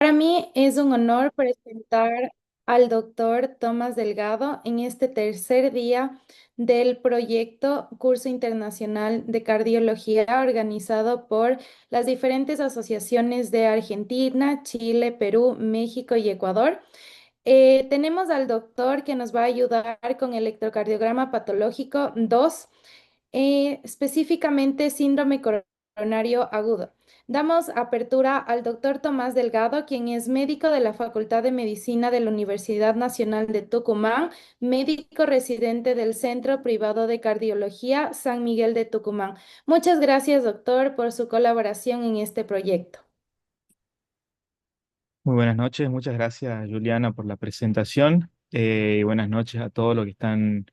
Para mí es un honor presentar al doctor Tomás Delgado en este tercer día del proyecto Curso Internacional de Cardiología organizado por las diferentes asociaciones de Argentina, Chile, Perú, México y Ecuador. Tenemos al doctor que nos va a ayudar con electrocardiograma patológico 2, específicamente síndrome coronario agudo. Damos apertura al doctor Tomás Delgado, quien es médico de la Facultad de Medicina de la Universidad Nacional de Tucumán, médico residente del Centro Privado de Cardiología San Miguel de Tucumán. Muchas gracias, doctor, por su colaboración en este proyecto. Muy buenas noches, muchas gracias Juliana por la presentación y buenas noches a todos los que están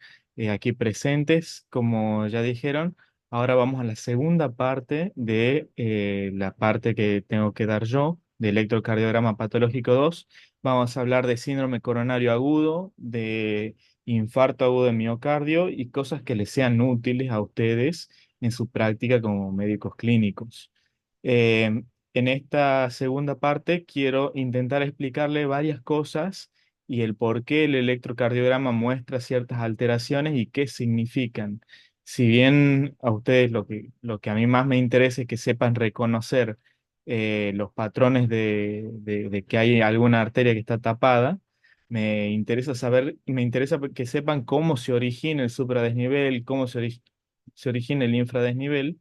aquí presentes. Como ya dijeron, ahora vamos a la segunda parte de la parte que tengo que dar yo, de electrocardiograma patológico 2. Vamos a hablar de síndrome coronario agudo, de infarto agudo de miocardio y cosas que les sean útiles a ustedes en su práctica como médicos clínicos. Eh, en esta segunda parte quiero intentar explicarle varias cosas y el por qué el electrocardiograma muestra ciertas alteraciones y qué significan. Si bien a ustedes lo que a mí más me interesa es que sepan reconocer los patrones de que hay alguna arteria que está tapada, me interesa que sepan cómo se origina el supradesnivel, cómo se origina el infradesnivel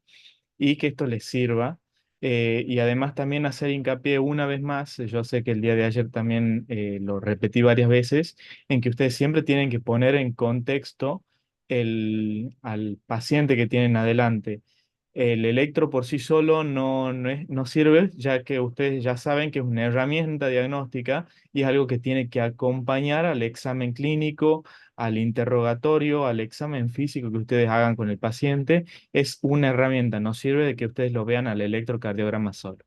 y que esto les sirva. Y además también hacer hincapié una vez más, yo sé que el día de ayer también lo repetí varias veces, en que ustedes siempre tienen que poner en contexto al paciente que tienen adelante. El electro por sí solo no sirve, ya que ustedes ya saben que es una herramienta diagnóstica y es algo que tiene que acompañar al examen clínico, al interrogatorio, al examen físico que ustedes hagan con el paciente. Es una herramienta, no sirve de que ustedes lo vean al electrocardiograma solo.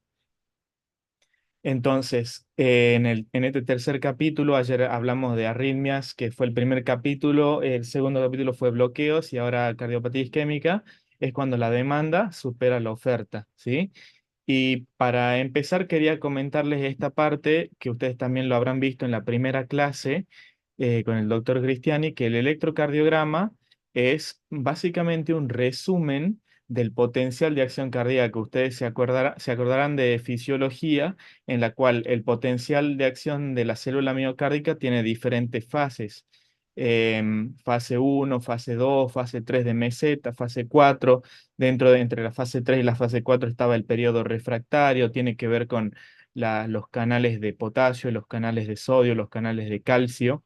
Entonces, en este tercer capítulo, ayer hablamos de arritmias, que fue el primer capítulo, el segundo capítulo fue bloqueos y ahora cardiopatía isquémica, es cuando la demanda supera la oferta, ¿sí? Y para empezar, quería comentarles esta parte, que ustedes también lo habrán visto en la primera clase con el doctor Cristiani, que el electrocardiograma es básicamente un resumen del potencial de acción cardíaca. Ustedes se acordarán de fisiología, en la cual el potencial de acción de la célula miocárdica tiene diferentes fases. Fase uno, fase 2, fase 3 de meseta, fase 4. Entre la fase 3 y la fase 4 estaba el periodo refractario, tiene que ver con los canales de potasio, los canales de sodio, los canales de calcio.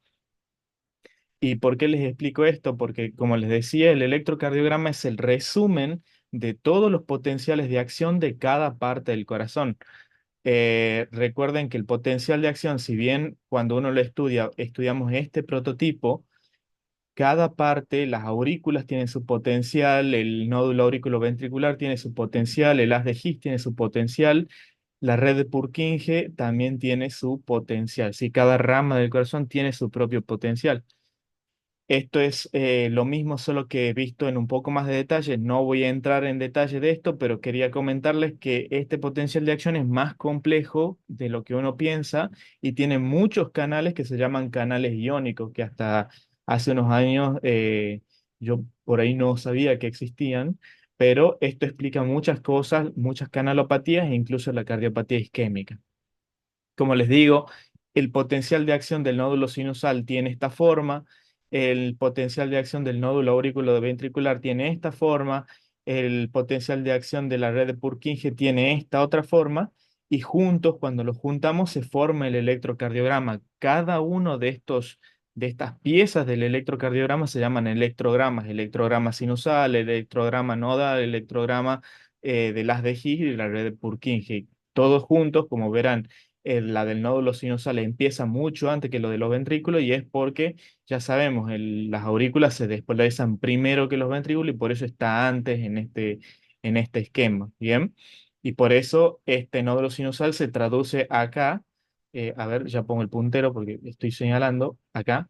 ¿Y por qué les explico esto? Porque, como les decía, el electrocardiograma es el resumen de todos los potenciales de acción de cada parte del corazón. Recuerden que el potencial de acción, si bien cuando uno lo estudia, estudiamos este prototipo, cada parte, las aurículas tienen su potencial, el nódulo auriculoventricular tiene su potencial, el haz de His tiene su potencial, la red de Purkinje también tiene su potencial. Sí, cada rama del corazón tiene su propio potencial. Esto es lo mismo, solo que he visto en un poco más de detalle. No voy a entrar en detalle de esto, pero quería comentarles que este potencial de acción es más complejo de lo que uno piensa y tiene muchos canales que se llaman canales iónicos, que hasta hace unos años yo por ahí no sabía que existían, pero esto explica muchas cosas, muchas canalopatías e incluso la cardiopatía isquémica. Como les digo, el potencial de acción del nódulo sinusal tiene esta forma, el potencial de acción del nódulo auriculoventricular tiene esta forma, el potencial de acción de la red de Purkinje tiene esta otra forma, y juntos, cuando los juntamos, se forma el electrocardiograma. Cada uno de estas piezas del electrocardiograma se llaman electrogramas: electrograma sinusal, electrograma nodal, electrograma del haz de His y de la red de Purkinje. Todos juntos, como verán, la del nódulo sinusal empieza mucho antes que lo de los ventrículos y es porque, ya sabemos, las aurículas se despolarizan primero que los ventrículos y por eso está antes en este esquema, ¿bien? Y por eso este nódulo sinusal se traduce acá, a ver, ya pongo el puntero porque estoy señalando acá.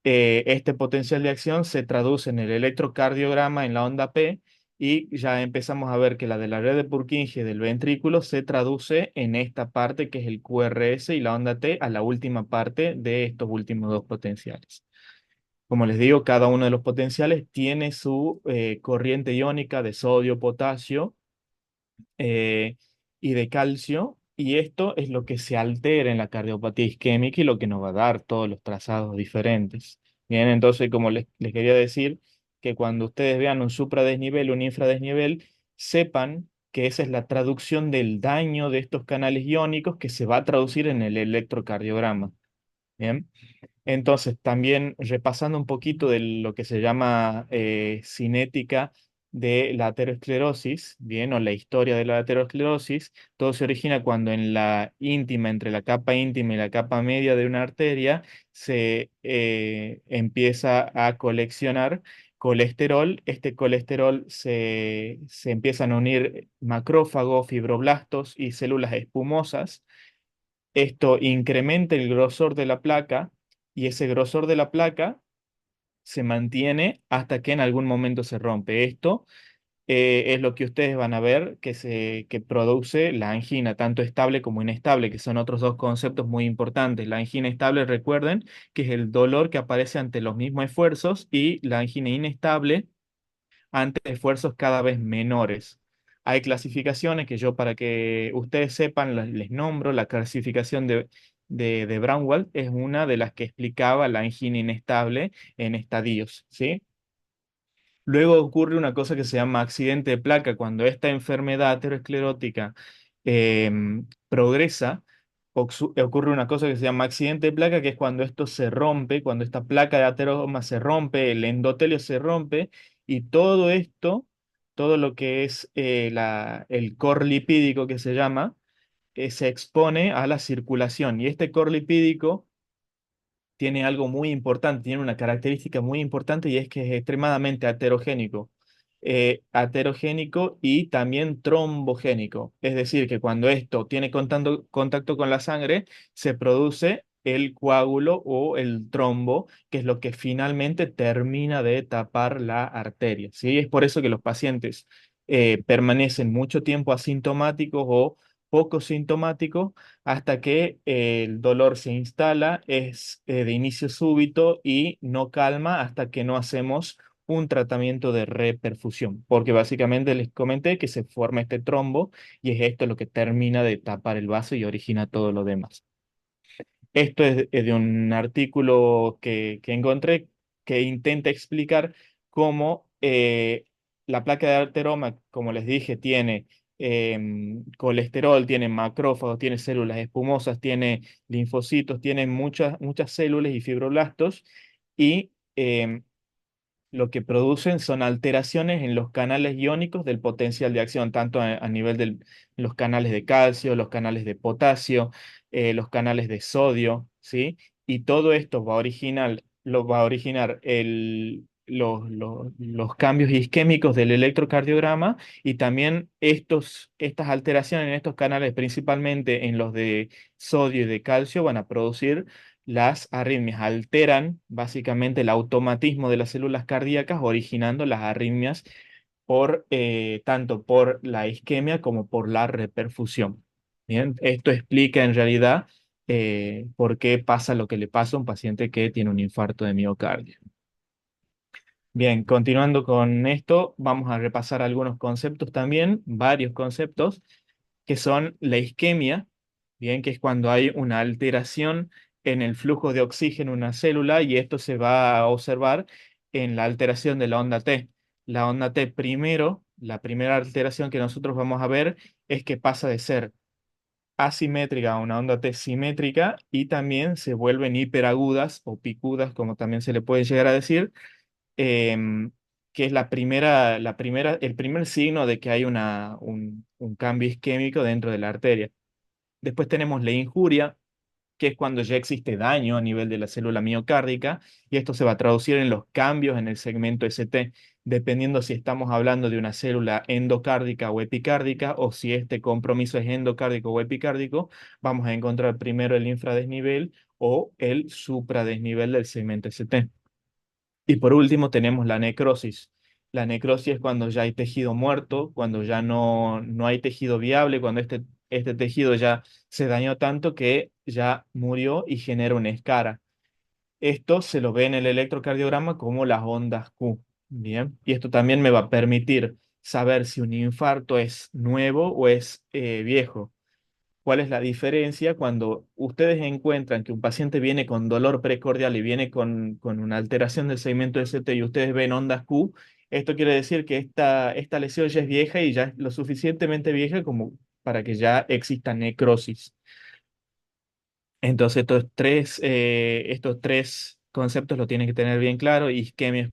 Este potencial de acción se traduce en el electrocardiograma en la onda P y ya empezamos a ver que la de la red de Purkinje del ventrículo se traduce en esta parte que es el QRS y la onda T a la última parte de estos últimos dos potenciales. Como les digo, cada uno de los potenciales tiene su corriente iónica de sodio, potasio eh, y de calcio, y esto es lo que se altera en la cardiopatía isquémica y lo que nos va a dar todos los trazados diferentes. Bien, entonces, como les quería decir, que cuando ustedes vean un supradesnivel, un infradesnivel, sepan que esa es la traducción del daño de estos canales iónicos que se va a traducir en el electrocardiograma. Bien. Entonces, también repasando un poquito de lo que se llama cinética de la aterosclerosis, bien, o la historia de la aterosclerosis, todo se origina cuando en la íntima, entre la capa íntima y la capa media de una arteria, se empieza a coleccionar colesterol. Este colesterol se empiezan a unir macrófagos, fibroblastos y células espumosas. Esto incrementa el grosor de la placa y ese grosor de la placa se mantiene hasta que en algún momento se rompe. Esto es lo que ustedes van a ver que produce la angina, tanto estable como inestable, que son otros dos conceptos muy importantes. La angina estable, recuerden, que es el dolor que aparece ante los mismos esfuerzos, y la angina inestable ante esfuerzos cada vez menores. Hay clasificaciones que yo, para que ustedes sepan, les nombro. La clasificación de Braunwald es una de las que explicaba la angina inestable en estadios, ¿sí? Luego ocurre una cosa que se llama accidente de placa. Cuando esta enfermedad aterosclerótica progresa, ocurre una cosa que se llama accidente de placa, que es cuando esto se rompe, cuando esta placa de ateroma se rompe, el endotelio se rompe, y todo esto, todo lo que es el core lipídico que se llama, se expone a la circulación. Y este core lipídico tiene algo muy importante, tiene una característica muy importante, y es que es extremadamente aterogénico. Aterogénico y también trombogénico. Es decir, que cuando esto tiene contacto con la sangre, se produce el coágulo o el trombo, que es lo que finalmente termina de tapar la arteria, ¿sí? Es por eso que los pacientes permanecen mucho tiempo asintomáticos o poco sintomáticos, hasta que el dolor se instala, es de inicio súbito y no calma hasta que no hacemos un tratamiento de reperfusión, porque básicamente les comenté que se forma este trombo, y es esto lo que termina de tapar el vaso y origina todo lo demás. Esto es de un artículo que encontré, que intenta explicar cómo la placa de ateroma, como les dije, tiene colesterol, tiene macrófagos, tiene células espumosas, tiene linfocitos, tiene muchas células y fibroblastos, y lo que producen son alteraciones en los canales iónicos del potencial de acción, tanto a nivel de los canales de calcio, los canales de potasio, los canales de sodio, ¿sí? Y todo esto va a originar los cambios isquémicos del electrocardiograma, y también estas alteraciones en estos canales, principalmente en los de sodio y de calcio, van a producir las arritmias, alteran básicamente el automatismo de las células cardíacas, originando las arritmias tanto por la isquemia como por la reperfusión. Bien, esto explica en realidad por qué pasa lo que le pasa a un paciente que tiene un infarto de miocardio. Bien, continuando con esto, vamos a repasar algunos conceptos también, varios conceptos, que son la isquemia, bien, que es cuando hay una alteración en el flujo de oxígeno en una célula, y esto se va a observar en la alteración de la onda T. La onda T primero, la primera alteración que nosotros vamos a ver es que pasa de ser asimétrica a una onda T simétrica, y también se vuelven hiperagudas o picudas, como también se le puede llegar a decir, em, que es el primer signo de que hay un cambio isquémico dentro de la arteria. Después tenemos la injuria, que es cuando ya existe daño a nivel de la célula miocárdica, y esto se va a traducir en los cambios en el segmento ST, dependiendo si estamos hablando de una célula endocárdica o epicárdica, o si este compromiso es endocárdico o epicárdico, vamos a encontrar primero el infradesnivel o el supradesnivel del segmento ST. Y por último tenemos la necrosis. La necrosis es cuando ya hay tejido muerto, cuando ya no hay tejido viable, cuando este tejido ya se dañó tanto que ya murió y genera una escara. Esto se lo ve en el electrocardiograma como las ondas Q. Bien, y esto también me va a permitir saber si un infarto es nuevo o es viejo. ¿Cuál es la diferencia cuando ustedes encuentran que un paciente viene con dolor precordial y viene con una alteración del segmento ST y ustedes ven ondas Q? Esto quiere decir que esta lesión ya es vieja y ya es lo suficientemente vieja como para que ya exista necrosis. Entonces, estos tres conceptos lo tienen que tener bien claro. Isquemia,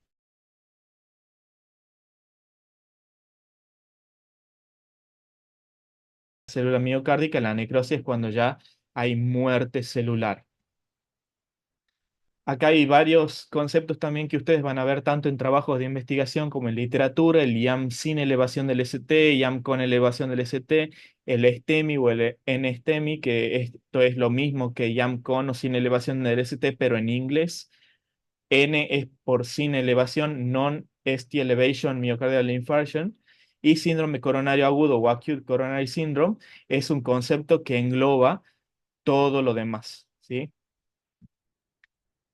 célula miocárdica, la necrosis es cuando ya hay muerte celular. Acá hay varios conceptos también que ustedes van a ver tanto en trabajos de investigación como en literatura: el IAM sin elevación del ST, IAM con elevación del ST, el STEMI o el NSTEMI, que esto es lo mismo que IAM con o sin elevación del ST, pero en inglés. N es por sin elevación, non-ST elevation myocardial infarction. Y síndrome coronario agudo o acute coronary syndrome es un concepto que engloba todo lo demás, ¿sí?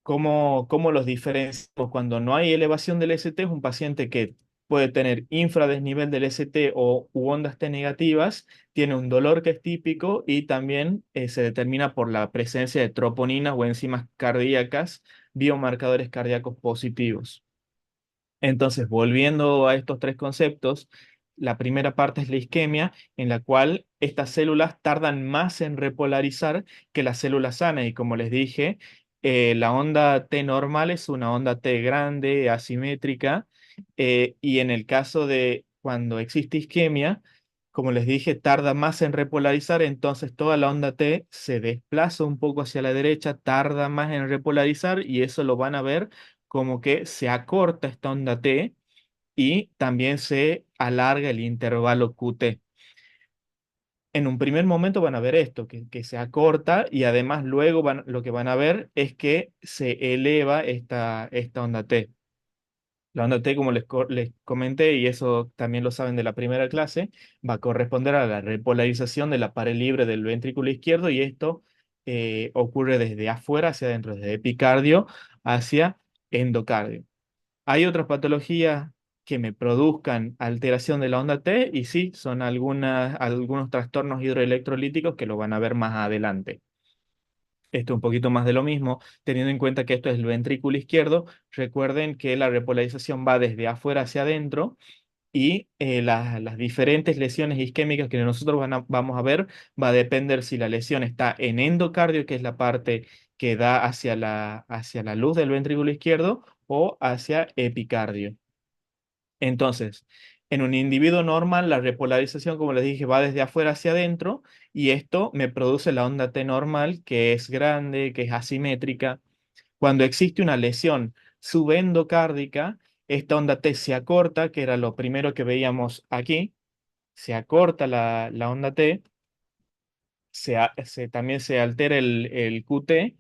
¿Cómo los diferenciamos? Cuando no hay elevación del ST, es un paciente que puede tener infradesnivel del ST o u ondas T negativas, tiene un dolor que es típico y también se determina por la presencia de troponinas o enzimas cardíacas, biomarcadores cardíacos positivos. Entonces, volviendo a estos tres conceptos, la primera parte es la isquemia, en la cual estas células tardan más en repolarizar que las células sanas. Y como les dije, la onda T normal es una onda T grande, asimétrica, y en el caso de cuando existe isquemia, como les dije, tarda más en repolarizar, entonces toda la onda T se desplaza un poco hacia la derecha, tarda más en repolarizar y eso lo van a ver como que se acorta esta onda T y también se alarga el intervalo QT. En un primer momento van a ver esto, que se acorta y además luego lo que van a ver es que se eleva esta onda T. La onda T, como les comenté, y eso también lo saben de la primera clase, va a corresponder a la repolarización de la pared libre del ventrículo izquierdo y esto ocurre desde afuera hacia adentro, desde epicardio hacia endocardio. Hay otras patologías que me produzcan alteración de la onda T y sí, son algunos trastornos hidroelectrolíticos que lo van a ver más adelante. Esto es un poquito más de lo mismo, teniendo en cuenta que esto es el ventrículo izquierdo. Recuerden que la repolarización va desde afuera hacia adentro y las diferentes lesiones isquémicas que nosotros vamos a ver va a depender si la lesión está en endocardio, que es la parte que da hacia la luz del ventrículo izquierdo, o hacia epicardio. Entonces, en un individuo normal, la repolarización, como les dije, va desde afuera hacia adentro y esto me produce la onda T normal, que es grande, que es asimétrica. Cuando existe una lesión subendocárdica, esta onda T se acorta, que era lo primero que veíamos aquí, se acorta la onda T, también se altera el QT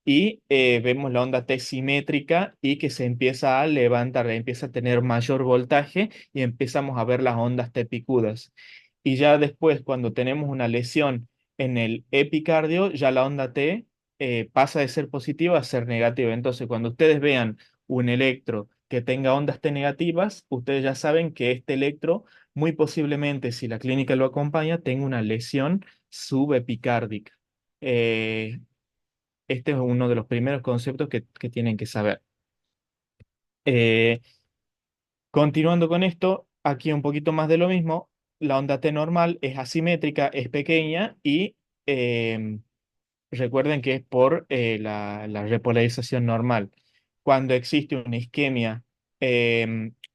y vemos la onda T simétrica y que se empieza a levantar, empieza a tener mayor voltaje y empezamos a ver las ondas T picudas. Y ya después, cuando tenemos una lesión en el epicardio, ya la onda T pasa de ser positiva a ser negativa. Entonces, cuando ustedes vean un electro que tenga ondas T negativas, ustedes ya saben que este electro, muy posiblemente, si la clínica lo acompaña, tenga una lesión subepicárdica. Eh, este es uno de los primeros conceptos que tienen que saber. Eh, Continuando con esto, aquí un poquito más de lo mismo. La onda T normal es asimétrica, es pequeña y recuerden que es por la repolarización normal. Cuando existe una isquemia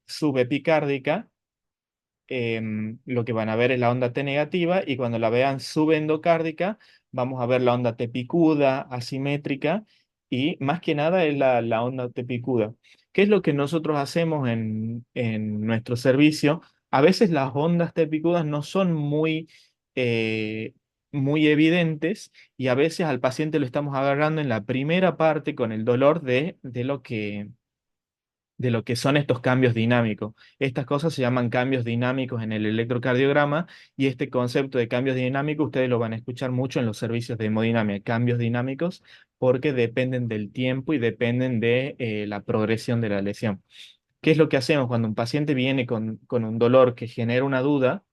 subepicárdica, lo que van a ver es la onda T negativa y cuando la vean subendocárdica, vamos a ver la onda T picuda, asimétrica y más que nada es la onda T picuda. ¿Qué es lo que nosotros hacemos en nuestro servicio? A veces las ondas T picudas no son eh, muy evidentes y a veces al paciente lo estamos agarrando en la primera parte con el dolor de lo que de lo que son estos cambios dinámicos. Estas cosas se llaman cambios dinámicos en el electrocardiograma y este concepto de cambios dinámicos ustedes lo van a escuchar mucho en los servicios de hemodinamia, cambios dinámicos porque dependen del tiempo y dependen de la progresión de la lesión. ¿Qué es lo que hacemos cuando un paciente viene con un dolor que genera una duda?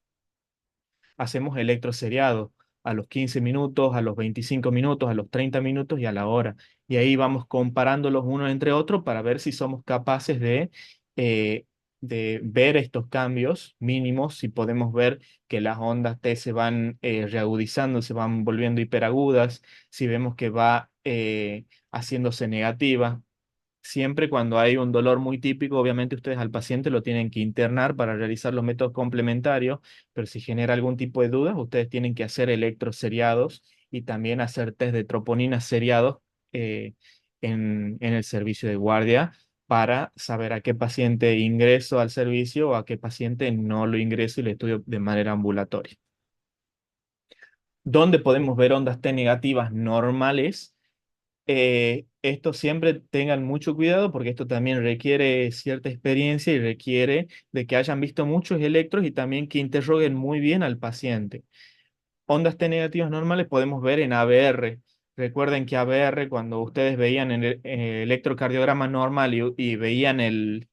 Hacemos electroseriado a los 15 minutos, a los 25 minutos, a los 30 minutos y a la hora. Y ahí vamos comparándolos uno entre otro para ver si somos capaces eh, de ver estos cambios mínimos, si podemos ver que las ondas T se van reagudizando, se van volviendo hiperagudas, si vemos que va haciéndose negativa. Siempre cuando hay un dolor muy típico, obviamente ustedes al paciente lo tienen que internar para realizar los métodos complementarios, pero si genera algún tipo de dudas, ustedes tienen que hacer electroseriados y también hacer test de troponina seriados eh, en el servicio de guardia para saber a qué paciente ingreso al servicio o a qué paciente no lo ingreso y le estudio de manera ambulatoria. ¿Dónde podemos ver ondas T negativas normales? Esto siempre tengan mucho cuidado porque esto también requiere cierta experiencia y requiere de que hayan visto muchos electros y también que interroguen muy bien al paciente. Ondas T negativas normales podemos ver en ABR. Recuerden que ABR, cuando ustedes veían en el electrocardiograma normal y veían el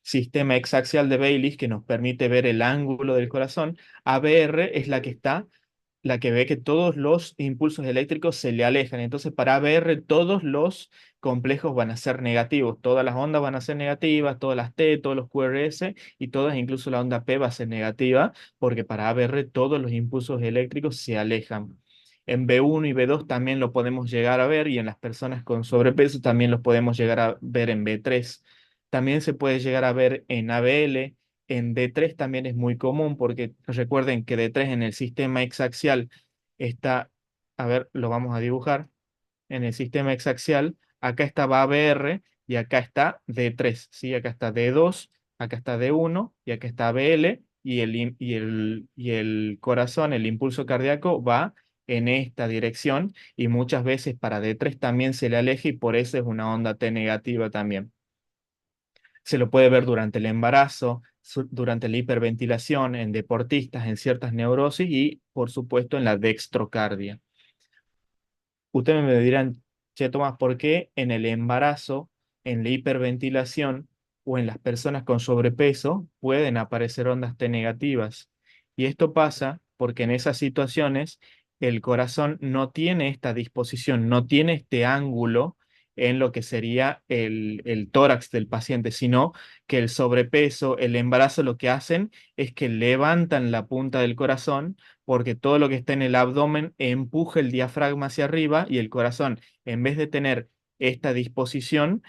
sistema exaxial de Baylis que nos permite ver el ángulo del corazón, ABR es la que ve que todos los impulsos eléctricos se le alejan. Entonces, para ABR, todos los complejos van a ser negativos. Todas las ondas van a ser negativas, todas las T, todos los QRS y todas, incluso la onda P va a ser negativa, porque para ABR todos los impulsos eléctricos se alejan. En B1 y B2 también lo podemos llegar a ver y en las personas con sobrepeso también los podemos llegar a ver en B3. También se puede llegar a ver en ABL. En D3 también es muy común porque recuerden que D3 en el sistema hexaxial está, a ver, lo vamos a dibujar, en el sistema hexaxial, acá está ABR y acá está D3, ¿sí? Acá está D2, acá está D1 y acá está BL y el corazón, el impulso cardíaco va en esta dirección y muchas veces para D3 también se le aleja y por eso es una onda T negativa también. Se lo puede ver durante el embarazo, durante la hiperventilación, en deportistas, en ciertas neurosis y, por supuesto, en la dextrocardia. Ustedes me dirán, che, Tomás, ¿por qué en el embarazo, en la hiperventilación o en las personas con sobrepeso pueden aparecer ondas T negativas? Y esto pasa porque en esas situaciones el corazón no tiene esta disposición, no tiene este ángulo en lo que sería el tórax del paciente, sino que el sobrepeso, el embarazo, lo que hacen es que levantan la punta del corazón porque todo lo que está en el abdomen empuja el diafragma hacia arriba y el corazón, en vez de tener esta disposición,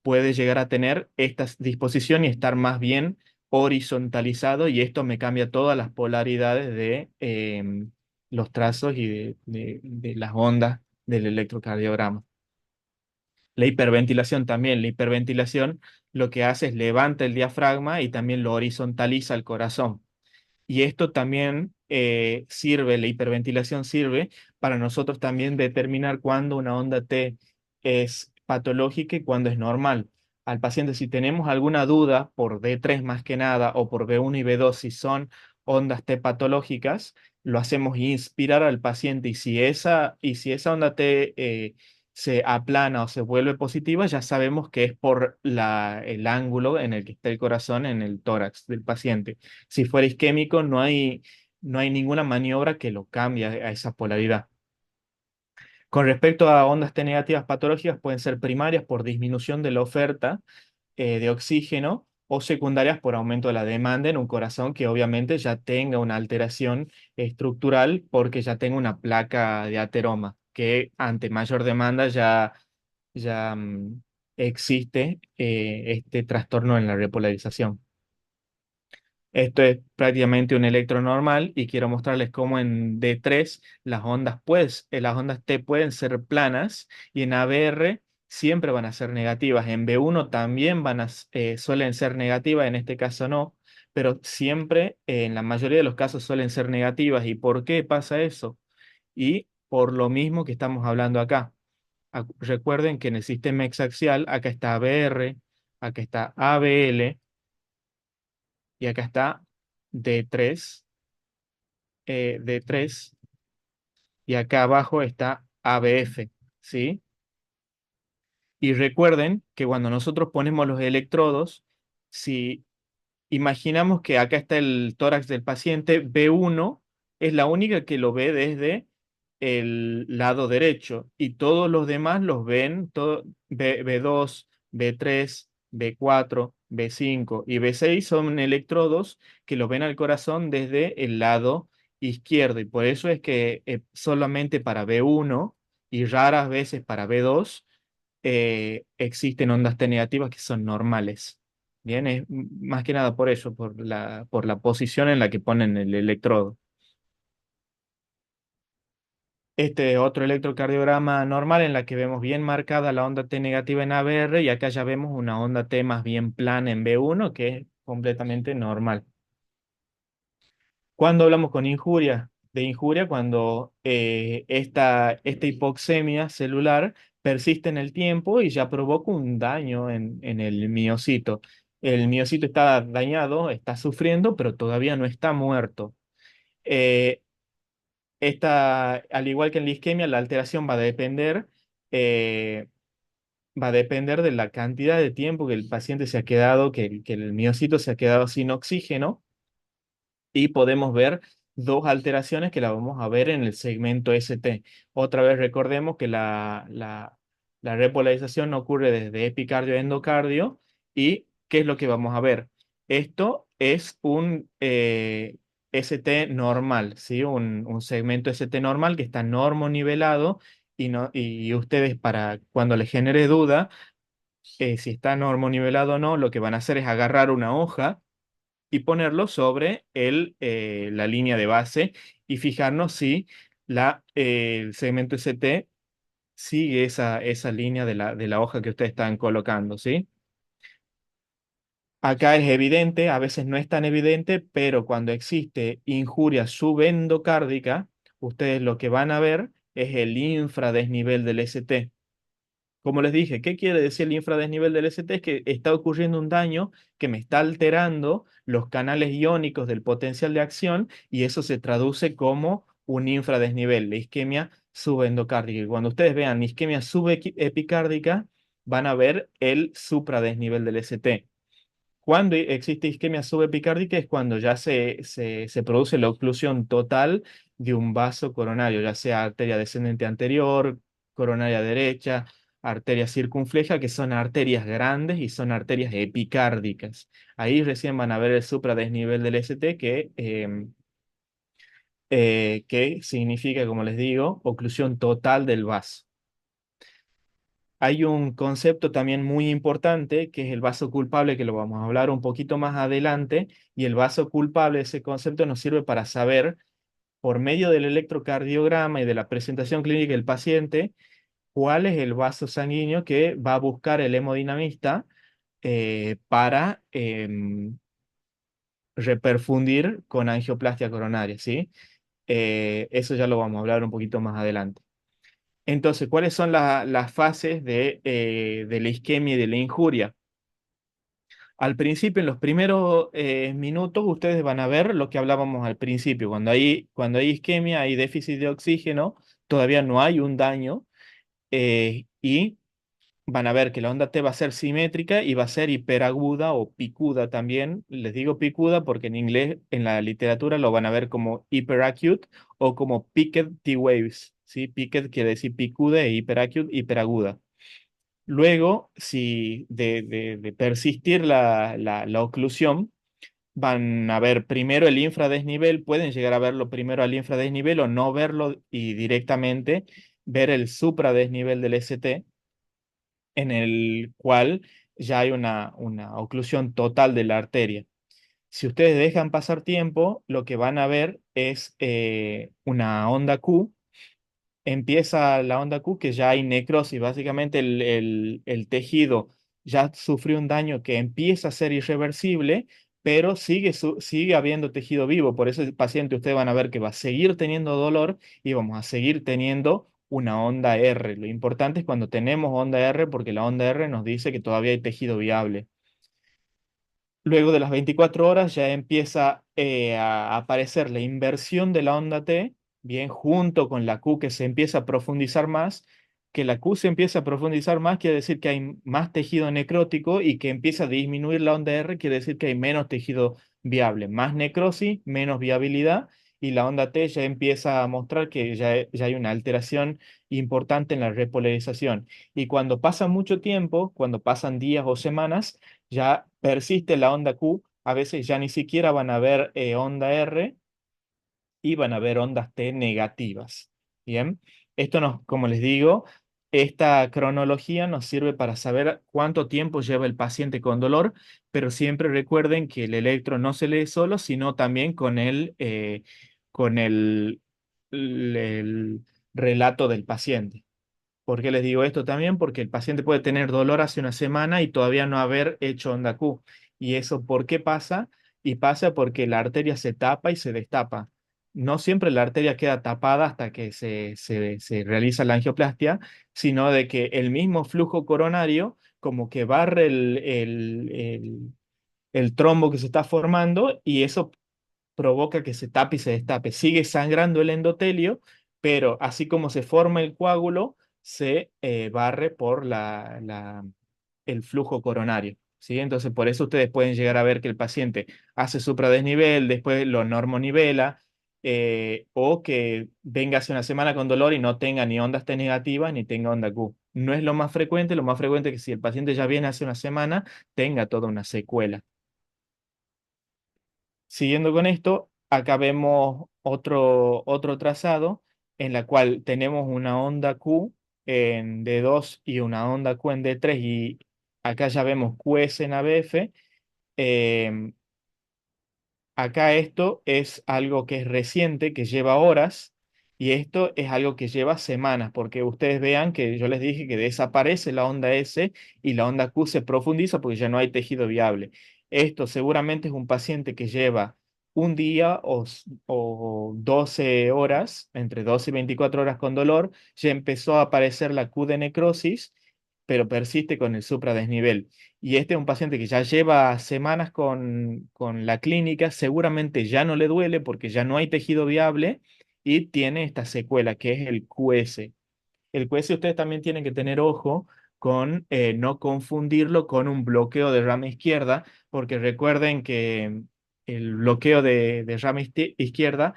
puede llegar a tener esta disposición y estar más bien horizontalizado y esto me cambia todas las polaridades de los trazos y de las ondas del electrocardiograma. La hiperventilación también, la hiperventilación lo que hace es levanta el diafragma y también lo horizontaliza el corazón. Y esto también sirve, la hiperventilación sirve para nosotros también determinar cuándo una onda T es patológica y cuándo es normal. Al paciente, si tenemos alguna duda por D3 más que nada o por B1 y B2, si son ondas T patológicas, lo hacemos inspirar al paciente y si esa onda T se aplana o se vuelve positiva, ya sabemos que es por el ángulo en el que está el corazón en el tórax del paciente. Si fuera isquémico, no hay ninguna maniobra que lo cambie a esa polaridad. Con respecto a ondas T negativas patológicas, pueden ser primarias por disminución de la oferta de oxígeno o secundarias por aumento de la demanda en un corazón que obviamente ya tenga una alteración estructural porque ya tenga una placa de ateroma, que ante mayor demanda ya existe este trastorno en la repolarización. Esto es prácticamente un electro normal y quiero mostrarles cómo en D3 las ondas T pueden ser planas y en ABR siempre van a ser negativas. En B1 también suelen ser negativas, en este caso no, pero siempre en la mayoría de los casos suelen ser negativas. ¿Y por qué pasa eso? Y por lo mismo que estamos hablando acá. Recuerden que en el sistema hexaxial acá está ABR, acá está ABL y acá está D3, D3 y acá abajo está ABF, ¿sí? Y recuerden que cuando nosotros ponemos los electrodos, si imaginamos que acá está el tórax del paciente, B1 es la única que lo ve desde el lado derecho y todos los demás los ven, B2, B3, B4, B5 y B6 son electrodos que lo ven al corazón desde el lado izquierdo y por eso es que solamente para B1 y raras veces para B2 existen ondas T negativas que son normales. Bien, es más que nada por eso, por la posición en la que ponen el electrodo. Este es otro electrocardiograma normal en la que vemos bien marcada la onda T negativa en ABR y acá ya vemos una onda T más bien plana en B1 que es completamente normal. Cuando hablamos con injuria, de injuria, cuando esta hipoxemia celular persiste en el tiempo y ya provoca un daño en el miocito. El miocito está dañado, está sufriendo, pero todavía no está muerto. Eh, al igual que en la isquemia, la alteración eh, va a depender de la cantidad de tiempo que el paciente se ha quedado, que el miocito se ha quedado sin oxígeno y podemos ver dos alteraciones que la vamos a ver en el segmento ST. Otra vez recordemos que la repolarización no ocurre desde epicardio a endocardio y ¿qué es lo que vamos a ver? Esto es un ST normal, ¿sí? Un segmento ST normal que está normonivelado y, no, y ustedes para cuando les genere duda si está normonivelado o no, lo que van a hacer es agarrar una hoja y ponerlo sobre la línea de base y fijarnos si el segmento ST sigue esa línea de la hoja que ustedes están colocando, ¿sí? Acá es evidente, a veces no es tan evidente, pero cuando existe injuria subendocárdica, ustedes lo que van a ver es el infradesnivel del ST. Como les dije, ¿qué quiere decir el infradesnivel del ST? Es que está ocurriendo un daño que me está alterando los canales iónicos del potencial de acción y eso se traduce como un infradesnivel, la isquemia subendocárdica. Y cuando ustedes vean isquemia subepicárdica, van a ver el supradesnivel del ST. Cuando existe isquemia subepicárdica es cuando ya se produce la oclusión total de un vaso coronario, ya sea arteria descendente anterior, coronaria derecha, arteria circunfleja, que son arterias grandes y son arterias epicárdicas. Ahí recién van a ver el supradesnivel del ST que significa, como les digo, oclusión total del vaso. Hay un concepto también muy importante que es el vaso culpable, que lo vamos a hablar un poquito más adelante, y el vaso culpable, ese concepto nos sirve para saber, por medio del electrocardiograma y de la presentación clínica del paciente, cuál es el vaso sanguíneo que va a buscar el hemodinamista para reperfundir con angioplastia coronaria, ¿sí? Eso ya lo vamos a hablar un poquito más adelante. Entonces, ¿cuáles son las fases de la isquemia y de la injuria? Al principio, en los primeros minutos, ustedes van a ver lo que hablábamos al principio. Cuando hay isquemia, hay déficit de oxígeno, todavía no hay un daño y van a ver que la onda T va a ser simétrica y va a ser hiperaguda o picuda también. Les digo picuda porque en inglés, en la literatura, lo van a ver como hyperacute o como peaked T-waves. ¿Sí? Peaked quiere decir picuda e hyperacute, hiperaguda. Luego, si de persistir la oclusión, van a ver primero el infradesnivel, pueden llegar a verlo primero al infradesnivel o no verlo y directamente ver el supradesnivel del ST, en el cual ya hay una oclusión total de la arteria. Si ustedes dejan pasar tiempo, lo que van a ver es una onda Q. Empieza la onda Q, que ya hay necrosis. Básicamente el tejido ya sufrió un daño que empieza a ser irreversible, pero sigue habiendo tejido vivo. Por eso el paciente, ustedes van a ver que va a seguir teniendo dolor y vamos a seguir teniendo una onda R. Lo importante es cuando tenemos onda R, porque la onda R nos dice que todavía hay tejido viable. Luego de las 24 horas ya empieza a aparecer la inversión de la onda T, bien, junto con la Q que se empieza a profundizar más. Que la Q se empieza a profundizar más quiere decir que hay más tejido necrótico y que empieza a disminuir la onda R quiere decir que hay menos tejido viable. Más necrosis, menos viabilidad y la onda T ya empieza a mostrar que ya hay una alteración importante en la repolarización. Y cuando pasa mucho tiempo, cuando pasan días o semanas, ya persiste la onda Q, a veces ya ni siquiera van a ver onda R y van a ver ondas T negativas. Bien, esto nos, como les digo, esta cronología nos sirve para saber cuánto tiempo lleva el paciente con dolor, pero siempre recuerden que el electro no se lee solo, sino también con el relato del paciente. ¿Por qué les digo esto también? Porque el paciente puede tener dolor hace una semana y todavía no haber hecho onda Q. ¿Y eso por qué pasa? Y pasa porque la arteria se tapa y se destapa. No siempre la arteria queda tapada hasta que se realiza la angioplastia, sino de que el mismo flujo coronario como que barre el trombo que se está formando y eso provoca que se tape y se destape. Sigue sangrando el endotelio, pero así como se forma el coágulo, se barre por el flujo coronario. ¿Sí? Entonces, por eso ustedes pueden llegar a ver que el paciente hace supradesnivel, después lo normonivela, o que venga hace una semana con dolor y no tenga ni ondas T negativas ni tenga onda Q. No es lo más frecuente es que si el paciente ya viene hace una semana, tenga toda una secuela. Siguiendo con esto, acá vemos otro trazado en la cual tenemos una onda Q en D2 y una onda Q en D3 y acá ya vemos QS en ABF. Em, Acá esto es algo que es reciente, que lleva horas, y esto es algo que lleva semanas, porque ustedes vean que yo les dije que desaparece la onda S y la onda Q se profundiza porque ya no hay tejido viable. Esto seguramente es un paciente que lleva un día o 12 horas, entre 12 y 24 horas con dolor, ya empezó a aparecer la Q de necrosis, pero persiste con el supradesnivel. Y este es un paciente que ya lleva semanas con la clínica, seguramente ya no le duele porque ya no hay tejido viable y tiene esta secuela que es el QS. El QS ustedes también tienen que tener ojo con no confundirlo con un bloqueo de rama izquierda, porque recuerden que el bloqueo de rama izquierda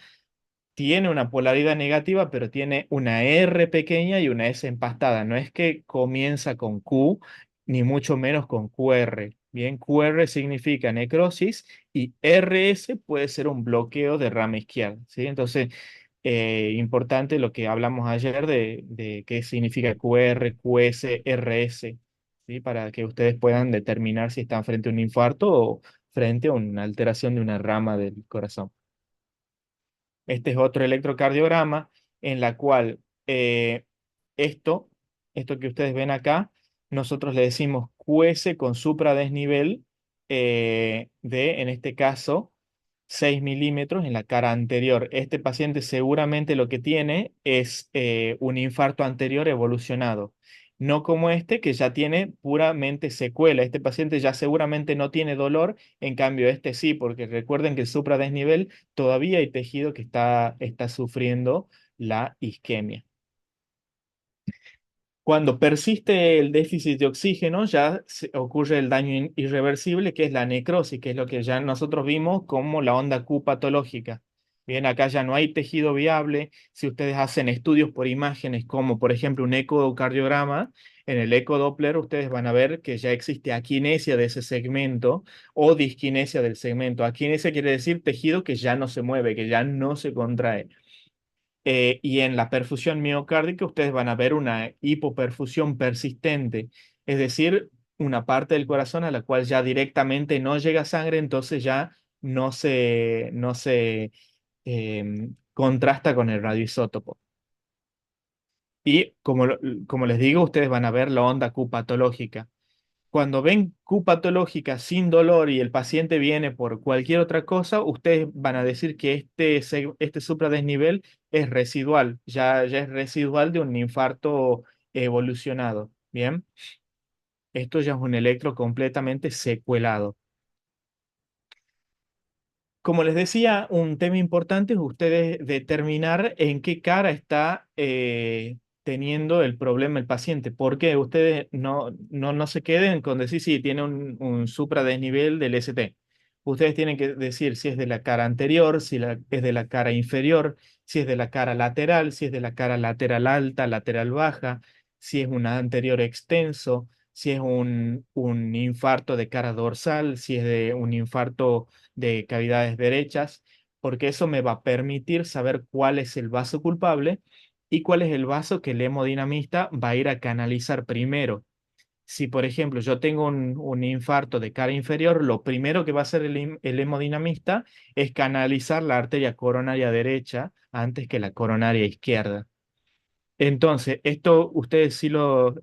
tiene una polaridad negativa, pero tiene una R pequeña y una S empastada. No es que comienza con Q, ni mucho menos con QR. Bien, QR significa necrosis y RS puede ser un bloqueo de rama izquierda. ¿Sí? Entonces, importante lo que hablamos ayer de qué significa QR, QS, RS, ¿sí? Para que ustedes puedan determinar si están frente a un infarto o frente a una alteración de una rama del corazón. Este es otro electrocardiograma en la cual eh, esto, esto que ustedes ven acá, nosotros le decimos QS con supradesnivel en este caso, 6 milímetros en la cara anterior. Este paciente seguramente lo que tiene es un infarto anterior evolucionado. No como este que ya tiene puramente secuela. Este paciente ya seguramente no tiene dolor, en cambio este sí, porque recuerden que el supradesnivel todavía hay tejido que está sufriendo la isquemia. Cuando persiste el déficit de oxígeno, ya ocurre el daño irreversible, que es la necrosis, que es lo que ya nosotros vimos como la onda Q patológica. Bien, acá ya no hay tejido viable. Si ustedes hacen estudios por imágenes, como por ejemplo un ecocardiograma, en el ecodoppler ustedes van a ver que ya existe aquinesia de ese segmento o disquinesia del segmento. Aquinesia quiere decir tejido que ya no se mueve, que ya no se contrae. Y en la perfusión miocárdica ustedes van a ver una hipoperfusión persistente, es decir, una parte del corazón a la cual ya directamente no llega sangre, entonces ya no se contrasta con el radioisótopo. Y como les digo, ustedes van a ver la onda Q patológica. Cuando ven Q patológica sin dolor y el paciente viene por cualquier otra cosa, ustedes van a decir que este supradesnivel es residual, ya es residual de un infarto evolucionado. Bien, esto ya es un electro completamente secuelado. Como les decía, un tema importante es ustedes determinar en qué cara está teniendo el problema el paciente, porque ustedes no se queden con decir si tiene un supradesnivel del ST. Ustedes tienen que decir si es de la cara anterior, si es de la cara inferior, si es de la cara lateral, si es de la cara lateral alta, lateral baja, si es un anterior extenso, si es un infarto de cara dorsal, si es de un infarto de cavidades derechas, porque eso me va a permitir saber cuál es el vaso culpable y cuál es el vaso que el hemodinamista va a ir a canalizar primero. Si, por ejemplo, yo tengo un infarto de cara inferior, lo primero que va a hacer el hemodinamista es canalizar la arteria coronaria derecha antes que la coronaria izquierda. Entonces, esto ustedes sí lo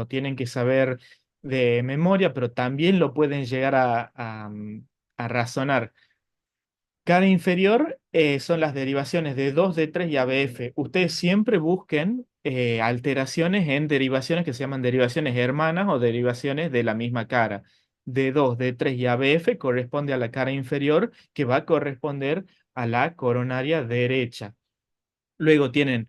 tienen que saber de memoria, pero también lo pueden llegar a razonar. Cara inferior son las derivaciones de 2 d 3 y ABF. Ustedes siempre busquen alteraciones en derivaciones que se llaman derivaciones hermanas o derivaciones de la misma cara. D 2 d 3 y ABF corresponde a la cara inferior que va a corresponder a la coronaria derecha. Luego tienen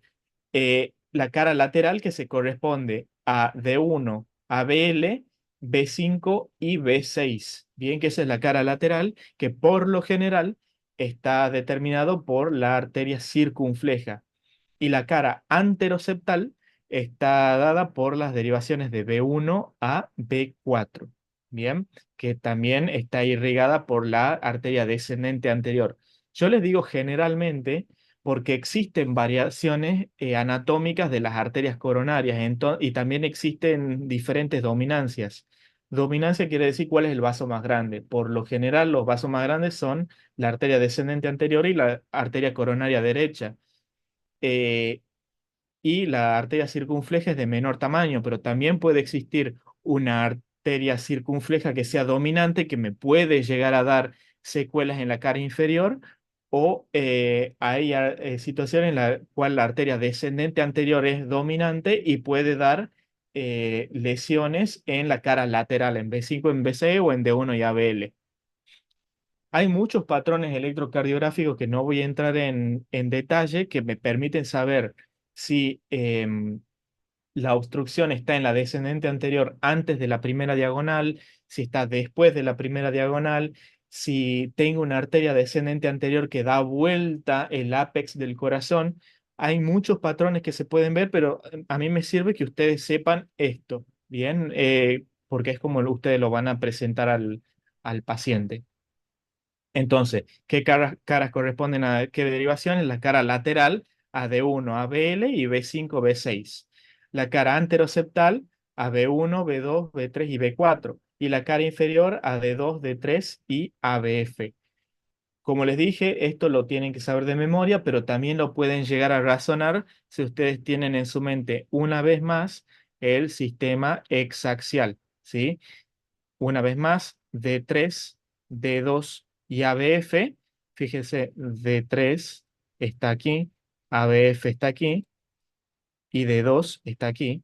la cara lateral que se corresponde a D1, a BL, B5 y B6. Bien que esa es la cara lateral que por lo general está determinado por la arteria circunfleja. Y la cara anteroseptal está dada por las derivaciones de B1 a B4. Bien, que también está irrigada por la arteria descendente anterior. Yo les digo generalmente porque existen variaciones anatómicas de las arterias coronarias y también existen diferentes dominancias. Dominancia quiere decir cuál es el vaso más grande. Por lo general, los vasos más grandes son la arteria descendente anterior y la arteria coronaria derecha. Eh, y la arteria circunfleja es de menor tamaño, pero también puede existir una arteria circunfleja que sea dominante, que me puede llegar a dar secuelas en la cara inferior, o hay situaciones en la cual la arteria descendente anterior es dominante y puede dar lesiones en la cara lateral, en B5, en BC o en D1 y ABL. Hay muchos patrones electrocardiográficos que no voy a entrar en detalle que me permiten saber si la obstrucción está en la descendente anterior antes de la primera diagonal, si está después de la primera diagonal, si tengo una arteria descendente anterior que da vuelta el ápex del corazón. Hay muchos patrones que se pueden ver, pero a mí me sirve que ustedes sepan esto, ¿bien? Porque es como ustedes lo van a presentar al paciente. Entonces, ¿qué caras corresponden a qué derivaciones? La cara lateral a D1, a BL y B5, B6. La cara anteroseptal a B1, B2, B3 y B4. Y la cara inferior a D2, D3 y ABF. Como les dije, esto lo tienen que saber de memoria, pero también lo pueden llegar a razonar si ustedes tienen en su mente una vez más el sistema hexaxial, ¿sí? Una vez más, D3, D2 y ABF. Fíjense, D3 está aquí, ABF está aquí y D2 está aquí.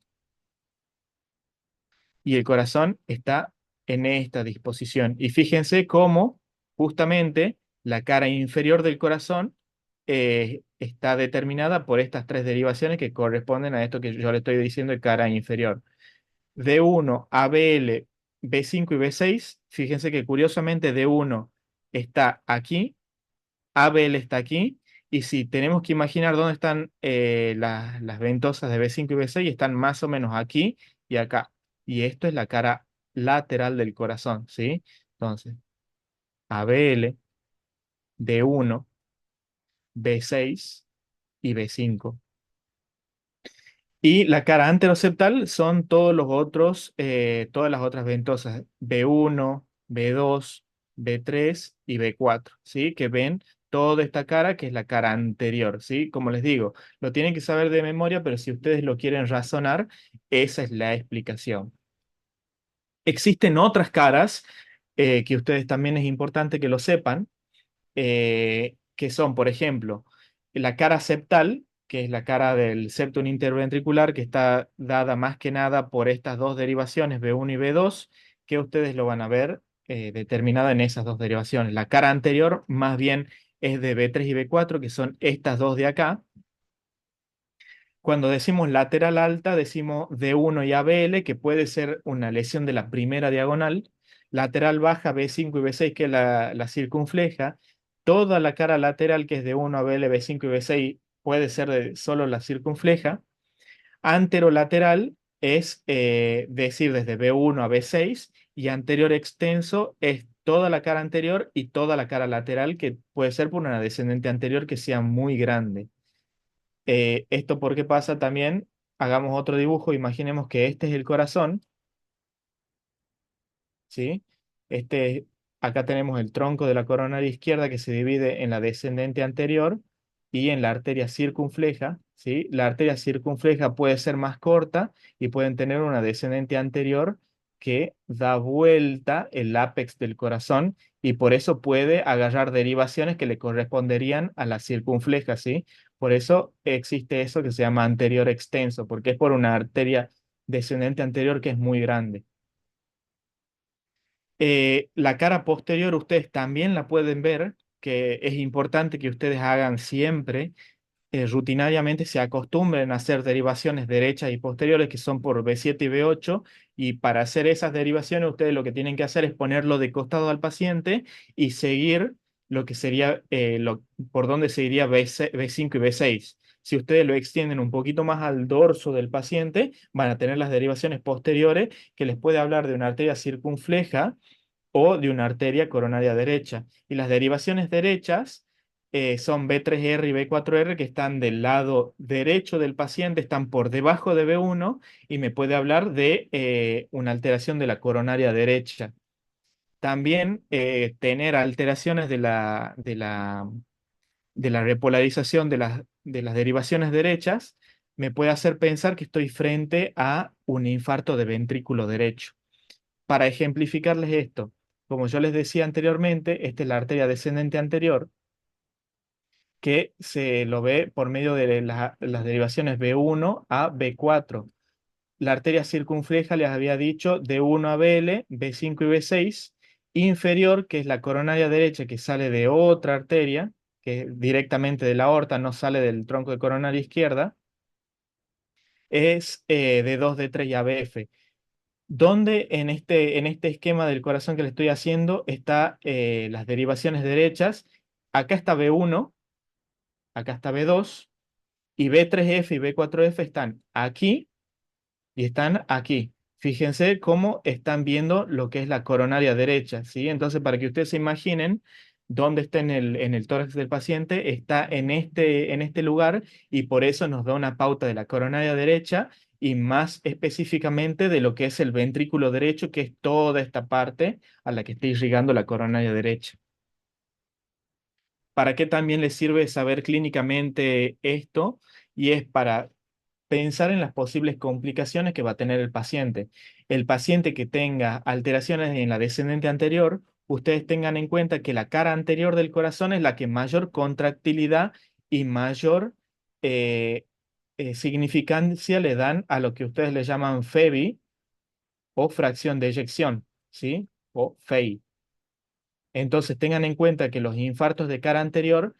Y el corazón está en esta disposición. Y fíjense cómo justamente la cara inferior del corazón está determinada por estas tres derivaciones que corresponden a esto que yo le estoy diciendo de cara inferior. D1, ABL, B5 y B6, fíjense que curiosamente D1 está aquí, ABL está aquí, y si tenemos que imaginar dónde están las ventosas de B5 y B6, están más o menos aquí y acá. Y esto es la cara lateral del corazón, ¿sí? Entonces, ABL, D1, B6 y B5. Y la cara anteroseptal son todos los otros, todas las otras ventosas, B1, B2, B3 y B4, ¿sí? Que ven toda esta cara que es la cara anterior, ¿sí? Como les digo, lo tienen que saber de memoria, pero si ustedes lo quieren razonar, esa es la explicación. Existen otras caras que ustedes también es importante que lo sepan, que son, por ejemplo, la cara septal, que es la cara del septum interventricular, que está dada más que nada por estas dos derivaciones, B1 y B2, que ustedes lo van a ver determinada en esas dos derivaciones. La cara anterior más bien es de B3 y B4, que son estas dos de acá. Cuando decimos lateral alta, decimos D1 y ABL, que puede ser una lesión de la primera diagonal. Lateral baja, B5 y B6, que es la circunfleja. Toda la cara lateral, que es D1, ABL, B5 y B6, puede ser de solo la circunfleja. Anterolateral es decir desde B1 a B6, y anterior extenso es toda la cara anterior y toda la cara lateral, que puede ser por una descendente anterior que sea muy grande. Esto porque pasa también, hagamos otro dibujo, imaginemos que este es el corazón, ¿sí? Este, acá tenemos el tronco de la coronaria izquierda que se divide en la descendente anterior y en la arteria circunfleja, ¿sí? La arteria circunfleja puede ser más corta y pueden tener una descendente anterior que da vuelta el ápex del corazón, y por eso puede agarrar derivaciones que le corresponderían a la circunfleja, ¿sí? Por eso existe eso que se llama anterior extenso, porque es por una arteria descendente anterior que es muy grande. La cara posterior ustedes también la pueden ver, que es importante que ustedes hagan siempre, rutinariamente se acostumbren a hacer derivaciones derechas y posteriores que son por B7 y B8, y para hacer esas derivaciones ustedes lo que tienen que hacer es ponerlo de costado al paciente y seguir lo que sería, por donde se iría B5 y B6. Si ustedes lo extienden un poquito más al dorso del paciente, van a tener las derivaciones posteriores, que les puede hablar de una arteria circunfleja o de una arteria coronaria derecha. Y las derivaciones derechas son B3R y B4R, que están del lado derecho del paciente, están por debajo de B1, y me puede hablar de una alteración de la coronaria derecha. También tener alteraciones de la repolarización de las derivaciones derechas me puede hacer pensar que estoy frente a un infarto de ventrículo derecho. Para ejemplificarles esto, como yo les decía anteriormente, esta es la arteria descendente anterior, que se lo ve por medio de las derivaciones B1 a B4. La arteria circunfleja les había dicho D1 a BL, B5 y B6. Inferior, que es la coronaria derecha, que sale de otra arteria, que directamente de la aorta, no sale del tronco de coronaria izquierda, es D2, D3 y ABF. Donde en este esquema del corazón que le estoy haciendo está las derivaciones derechas. Acá está B1, acá está B2, y B3F y B4F están aquí y están aquí. Fíjense cómo están viendo lo que es la coronaria derecha, ¿sí? Entonces, para que ustedes se imaginen dónde está en el tórax del paciente, está en este lugar, y por eso nos da una pauta de la coronaria derecha, y más específicamente de lo que es el ventrículo derecho, que es toda esta parte a la que está irrigando la coronaria derecha. ¿Para qué también les sirve saber clínicamente esto? Y es para pensar en las posibles complicaciones que va a tener el paciente. El paciente que tenga alteraciones en la descendente anterior, ustedes tengan en cuenta que la cara anterior del corazón es la que mayor contractilidad y mayor eh, significancia le dan a lo que ustedes le llaman FEBI, o fracción de eyección, ¿sí? O FEI. Entonces tengan en cuenta que los infartos de cara anterior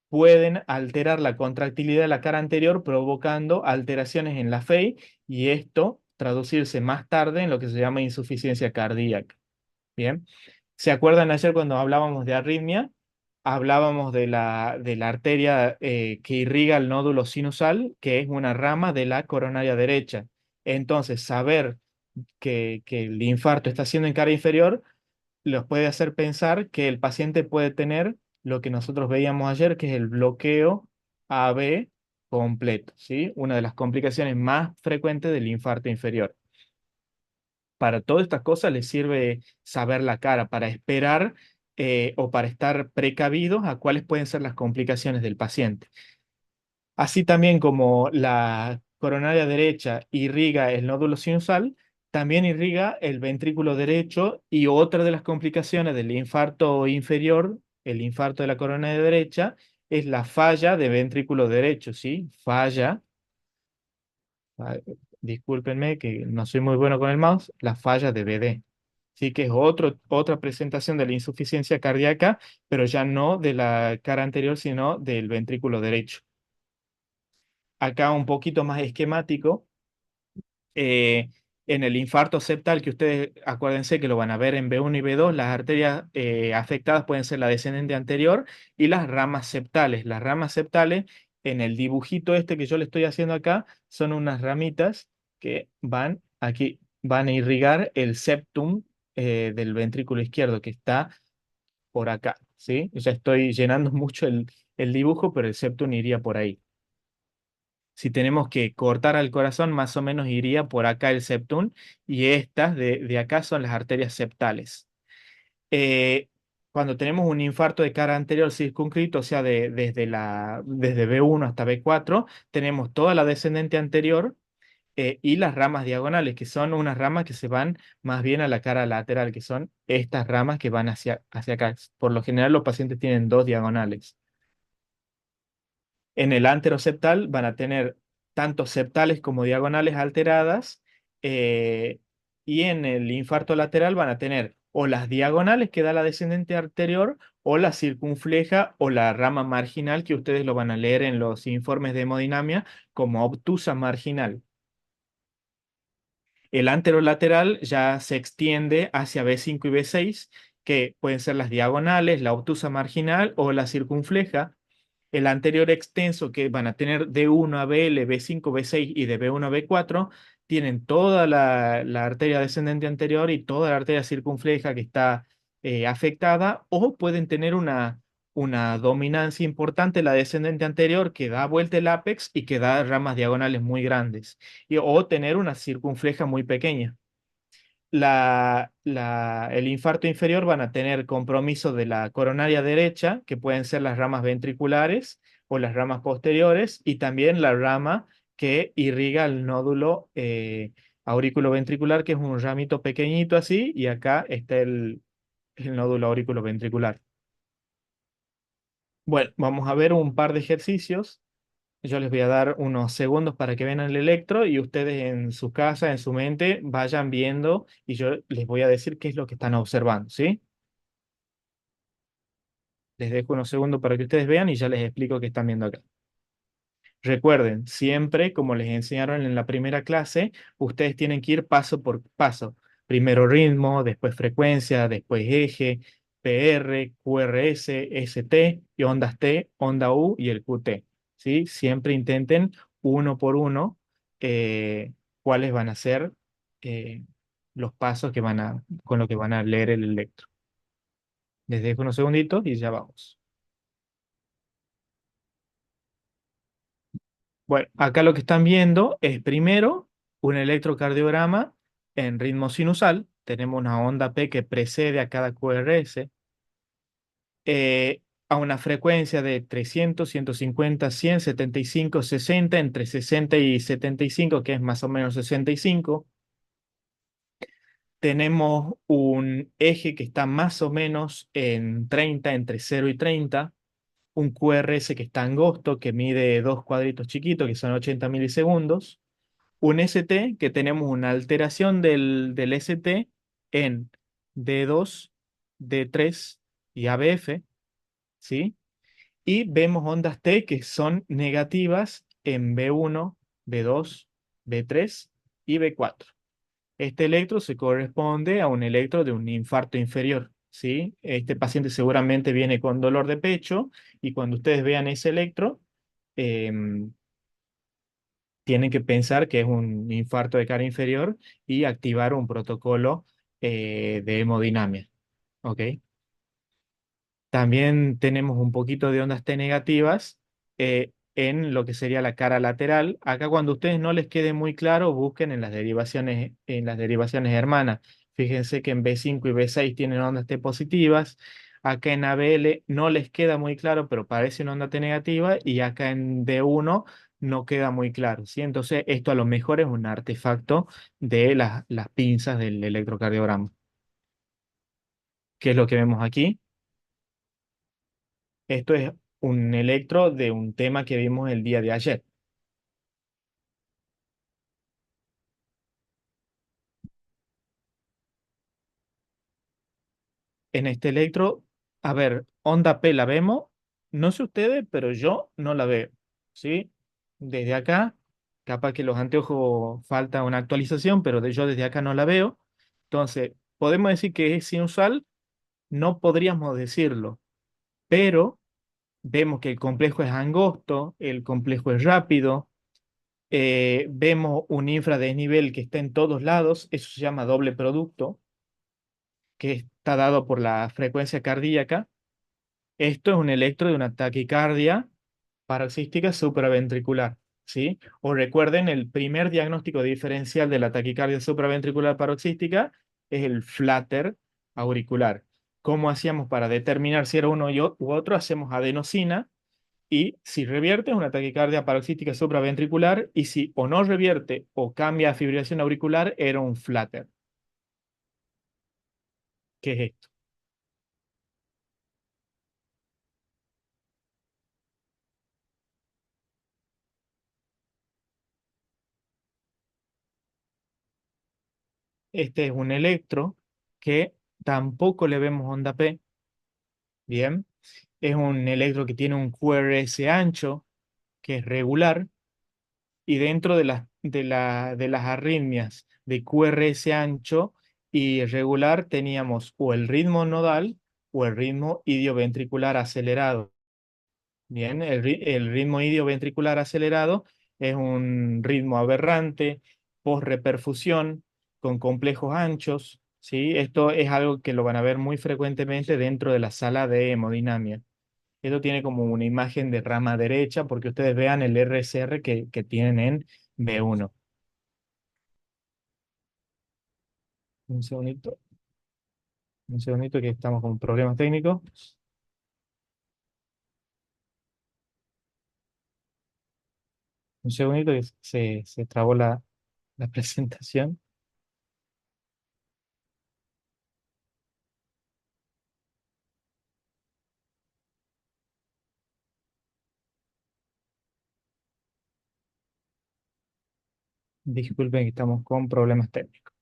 pueden alterar la contractilidad de la cara anterior, provocando alteraciones en la FEI, y esto traducirse más tarde en lo que se llama insuficiencia cardíaca. Bien, ¿se acuerdan ayer cuando hablábamos de arritmia? Hablábamos de la arteria que irriga el nódulo sinusal, que es una rama de la coronaria derecha. Entonces, saber que el infarto está siendo en cara inferior los puede hacer pensar que el paciente puede tener lo que nosotros veíamos ayer, que es el bloqueo AB completo, ¿sí? Una de las complicaciones más frecuentes del infarto inferior. Para todas estas cosas les sirve saber la cara, para esperar o para estar precavidos a cuáles pueden ser las complicaciones del paciente. Así también como la coronaria derecha irriga el nódulo sinusal, también irriga el ventrículo derecho, y otra de las complicaciones del infarto inferior, el infarto de la coronaria derecha, es la falla de ventrículo derecho, ¿sí? Ah, discúlpenme que no soy muy bueno con el mouse, la falla de BD, ¿sí? Que es otra presentación de la insuficiencia cardíaca, pero ya no de la cara anterior, sino del ventrículo derecho. Acá un poquito más esquemático. eh, en el infarto septal, que ustedes acuérdense que lo van a ver en B1 y B2, las arterias afectadas pueden ser la descendente anterior y las ramas septales. Las ramas septales, en el dibujito este que yo le estoy haciendo acá, son unas ramitas que van aquí, van a irrigar el septum del ventrículo izquierdo, que está por acá, ¿sí? Ya estoy llenando mucho el dibujo, pero el septum iría por ahí. Si tenemos que cortar al corazón, más o menos iría por acá el septum y estas de acá son las arterias septales. Eh, Cuando tenemos un infarto de cara anterior circunscrito, o sea, desde B1 hasta B4, tenemos toda la descendente anterior y las ramas diagonales, que son unas ramas que se van más bien a la cara lateral, que son estas ramas que van hacia acá. Por lo general, los pacientes tienen dos diagonales. En el anteroseptal van a tener tanto septales como diagonales alteradas, eh, y en el infarto lateral van a tener o las diagonales que da la descendente anterior o la circunfleja o la rama marginal, que ustedes lo van a leer en los informes de hemodinamia como obtusa marginal. El anterolateral ya se extiende hacia B5 y B6, que pueden ser las diagonales, la obtusa marginal o la circunfleja. El anterior extenso, que van a tener de 1 a BL, B5, B6 y de B1 a B4, tienen toda la arteria descendente anterior y toda la arteria circunfleja que está afectada, o pueden tener una dominancia importante, la descendente anterior, que da vuelta el ápex y que da ramas diagonales muy grandes, o tener una circunfleja muy pequeña. El infarto inferior van a tener compromiso de la coronaria derecha, que pueden ser las ramas ventriculares o las ramas posteriores, y también la rama que irriga el nódulo auriculoventricular, que es un ramito pequeñito así, y acá está el nódulo auriculoventricular. Bueno, vamos a ver un par de ejercicios. Yo les voy a dar unos segundos para que vean el electro y ustedes en su casa, en su mente, vayan viendo y yo les voy a decir qué es lo que están observando, ¿sí? Les dejo unos segundos para que ustedes vean y ya les explico qué están viendo acá. Recuerden, siempre, como les enseñaron en la primera clase, ustedes tienen que ir paso por paso. Primero ritmo, después frecuencia, después eje, PR, QRS, ST y ondas T, onda U y el QT. ¿Sí? Siempre intenten uno por uno cuáles van a ser eh, los pasos con lo que van a leer el electro. Les dejo unos segunditos y ya vamos. Bueno, acá lo que están viendo es primero un electrocardiograma en ritmo sinusal. Tenemos una onda P que precede a cada QRS a una frecuencia de 300, 150, 100, 75, 60, entre 60 y 75, que es más o menos 65. Tenemos un eje que está más o menos en 30, entre 0 y 30. Un QRS que está angosto, que mide dos cuadritos chiquitos, que son 80 milisegundos. Un ST, que tenemos una alteración del ST en D2, D3 y ABF, ¿sí? Y vemos ondas T que son negativas en B1, B2, B3 y B4. Este electro se corresponde a un electro de un infarto inferior, ¿sí? Este paciente seguramente viene con dolor de pecho y cuando ustedes vean ese electro, em, tienen que pensar que es un infarto de cara inferior y activar un protocolo de hemodinamia. ¿Ok? También tenemos un poquito de ondas T negativas en lo que sería la cara lateral. Acá cuando a ustedes no les quede muy claro, busquen en las derivaciones hermanas. Fíjense que en B5 y B6 tienen ondas T positivas. Acá en ABL no les queda muy claro, pero parece una onda T negativa. Y acá en D1 no queda muy claro, ¿sí? Entonces esto a lo mejor es un artefacto de las pinzas del electrocardiograma. ¿Qué es lo que vemos aquí? Esto es un electro de un tema que vimos el día de ayer. En este electro, a ver, onda P la vemos, no sé ustedes, pero yo no la veo, ¿sí? Desde acá, capaz que los anteojos falta una actualización, pero yo desde acá no la veo. Entonces, podemos decir que es inusual, no podríamos decirlo, pero vemos que el complejo es angosto, el complejo es rápido, vemos un infradesnivel que está en todos lados, eso se llama doble producto, que está dado por la frecuencia cardíaca. Esto es un electro de una taquicardia paroxística supraventricular, ¿sí? O recuerden, el primer diagnóstico diferencial de la taquicardia supraventricular paroxística es el flutter auricular. ¿Cómo hacíamos para determinar si era uno u otro? Hacemos adenosina y si revierte es una taquicardia paroxística supraventricular y si o no revierte o cambia a fibrilación auricular era un flutter. ¿Qué es esto? Este es un electro que tampoco le vemos onda P, ¿bien? Es un electro que tiene un QRS ancho, que es regular, y dentro de las arritmias de QRS ancho y regular teníamos o el ritmo nodal o el ritmo idioventricular acelerado. Bien, el ritmo idioventricular acelerado es un ritmo aberrante, post-reperfusión, con complejos anchos, ¿sí? Esto es algo que lo van a ver muy frecuentemente dentro de la sala de hemodinamia. Esto tiene como una imagen de rama derecha, porque ustedes vean el RSR que tienen en B1. Un segundito, un segundito que estamos con problemas técnicos. Un segundito que se trabó la presentación. Disculpen que estamos con problemas técnicos.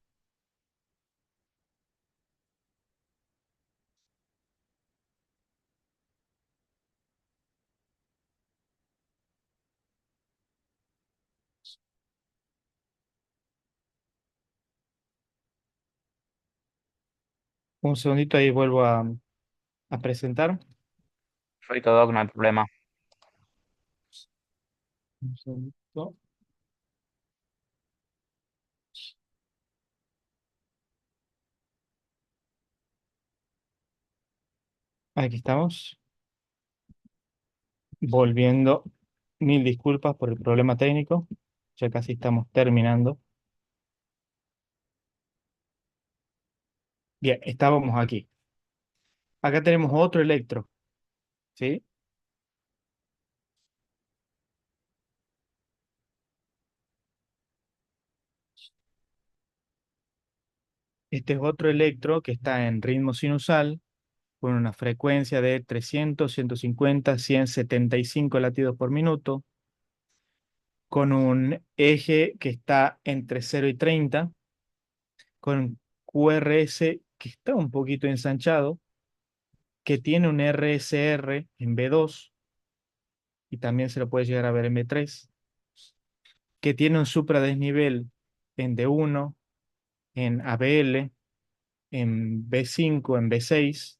Un segundito ahí vuelvo a presentar. Perfecto, Doc, no hay problema. Un segundito. Aquí estamos. Volviendo. Mil disculpas por el problema técnico. Ya casi estamos terminando. Bien, estábamos aquí. Acá tenemos otro electro, ¿sí? Este es otro electro que está en ritmo sinusal, con una frecuencia de 300, 150, 175 latidos por minuto, con un eje que está entre 0 y 30, con QRS que está un poquito ensanchado, que tiene un RSR en B2 y también se lo puede llegar a ver en B3, que tiene un supradesnivel en D1, en ABL, en B5, en B6.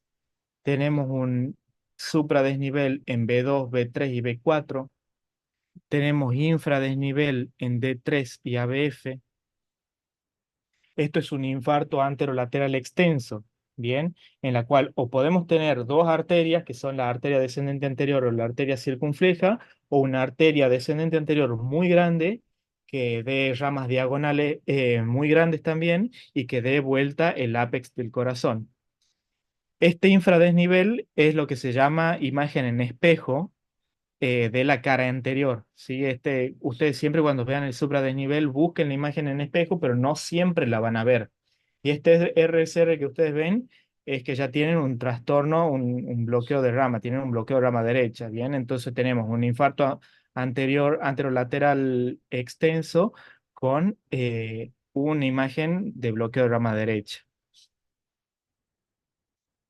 Tenemos un supradesnivel en B2, B3 y B4. Tenemos infradesnivel en D3 y ABF. Esto es un infarto anterolateral extenso, ¿bien? En la cual o podemos tener dos arterias, que son la arteria descendente anterior o la arteria circunfleja, o una arteria descendente anterior muy grande, que dé ramas diagonales muy grandes también y que dé vuelta el ápex del corazón. Este infradesnivel es lo que se llama imagen en espejo de la cara anterior, ¿sí? Ustedes siempre cuando vean el supradesnivel busquen la imagen en espejo, pero no siempre la van a ver. Y este RSR que ustedes ven es que ya tienen un trastorno, un bloqueo de rama, tienen un bloqueo de rama derecha, ¿bien? Entonces tenemos un infarto anterior, anterolateral extenso con una imagen de bloqueo de rama derecha.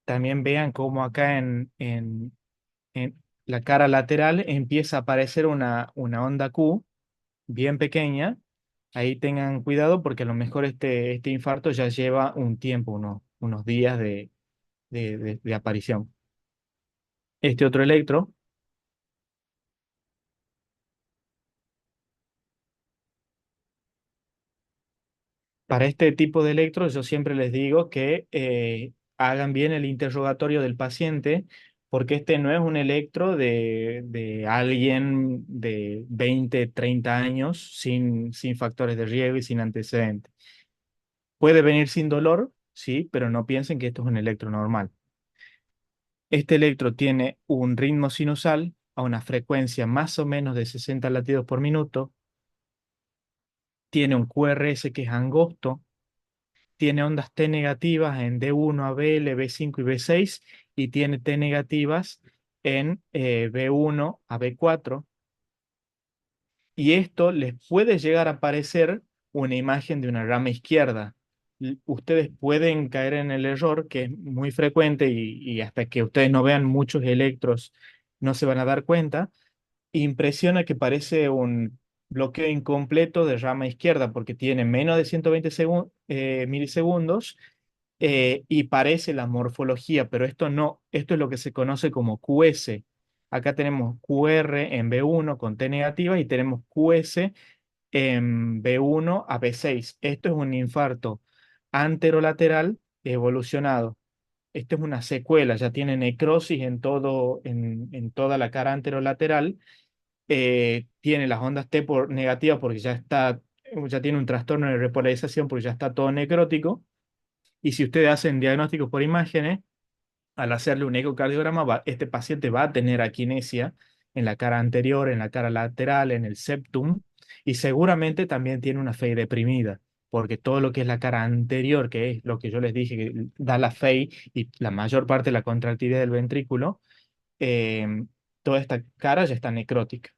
también vean cómo acá en la cara lateral empieza a aparecer una onda Q bien pequeña. Ahí tengan cuidado porque a lo mejor este infarto ya lleva un tiempo, unos días de aparición. Este otro electro, para este tipo de electros yo siempre les digo que hagan bien el interrogatorio del paciente porque este no es un electro de alguien de 20 30 años sin factores de riesgo y sin antecedentes. Puede venir sin dolor, sí, pero no piensen que esto es un electro normal. Este electro tiene un ritmo sinusal a una frecuencia más o menos de 60 latidos por minuto, tiene un QRS que es angosto, tiene ondas T negativas en D1 a BL, B5 y B6 y tiene T negativas en B1 a B4. Y esto les puede llegar a aparecer una imagen de una rama izquierda. Ustedes pueden caer en el error, que es muy frecuente y hasta que ustedes no vean muchos electros no se van a dar cuenta. Impresiona que parece un bloqueo incompleto de rama izquierda porque tiene menos de 120 milisegundos y parece la morfología, pero esto no, esto es lo que se conoce como QS. Acá tenemos QR en B1 con T negativa y tenemos QS en B1 a B6. Esto es un infarto anterolateral evolucionado. Esto es una secuela, ya tiene necrosis en toda la cara anterolateral. Tiene las ondas T por negativas porque ya tiene un trastorno de repolarización porque ya está todo necrótico. Y si ustedes hacen diagnósticos por imágenes, al hacerle un ecocardiograma, este paciente va a tener aquinesia en la cara anterior, en la cara lateral, en el septum, y seguramente también tiene una FEI deprimida, porque todo lo que es la cara anterior, que es lo que yo les dije, que da la FEI y la mayor parte de la contractilidad del ventrículo, eh, toda esta cara ya está necrótica.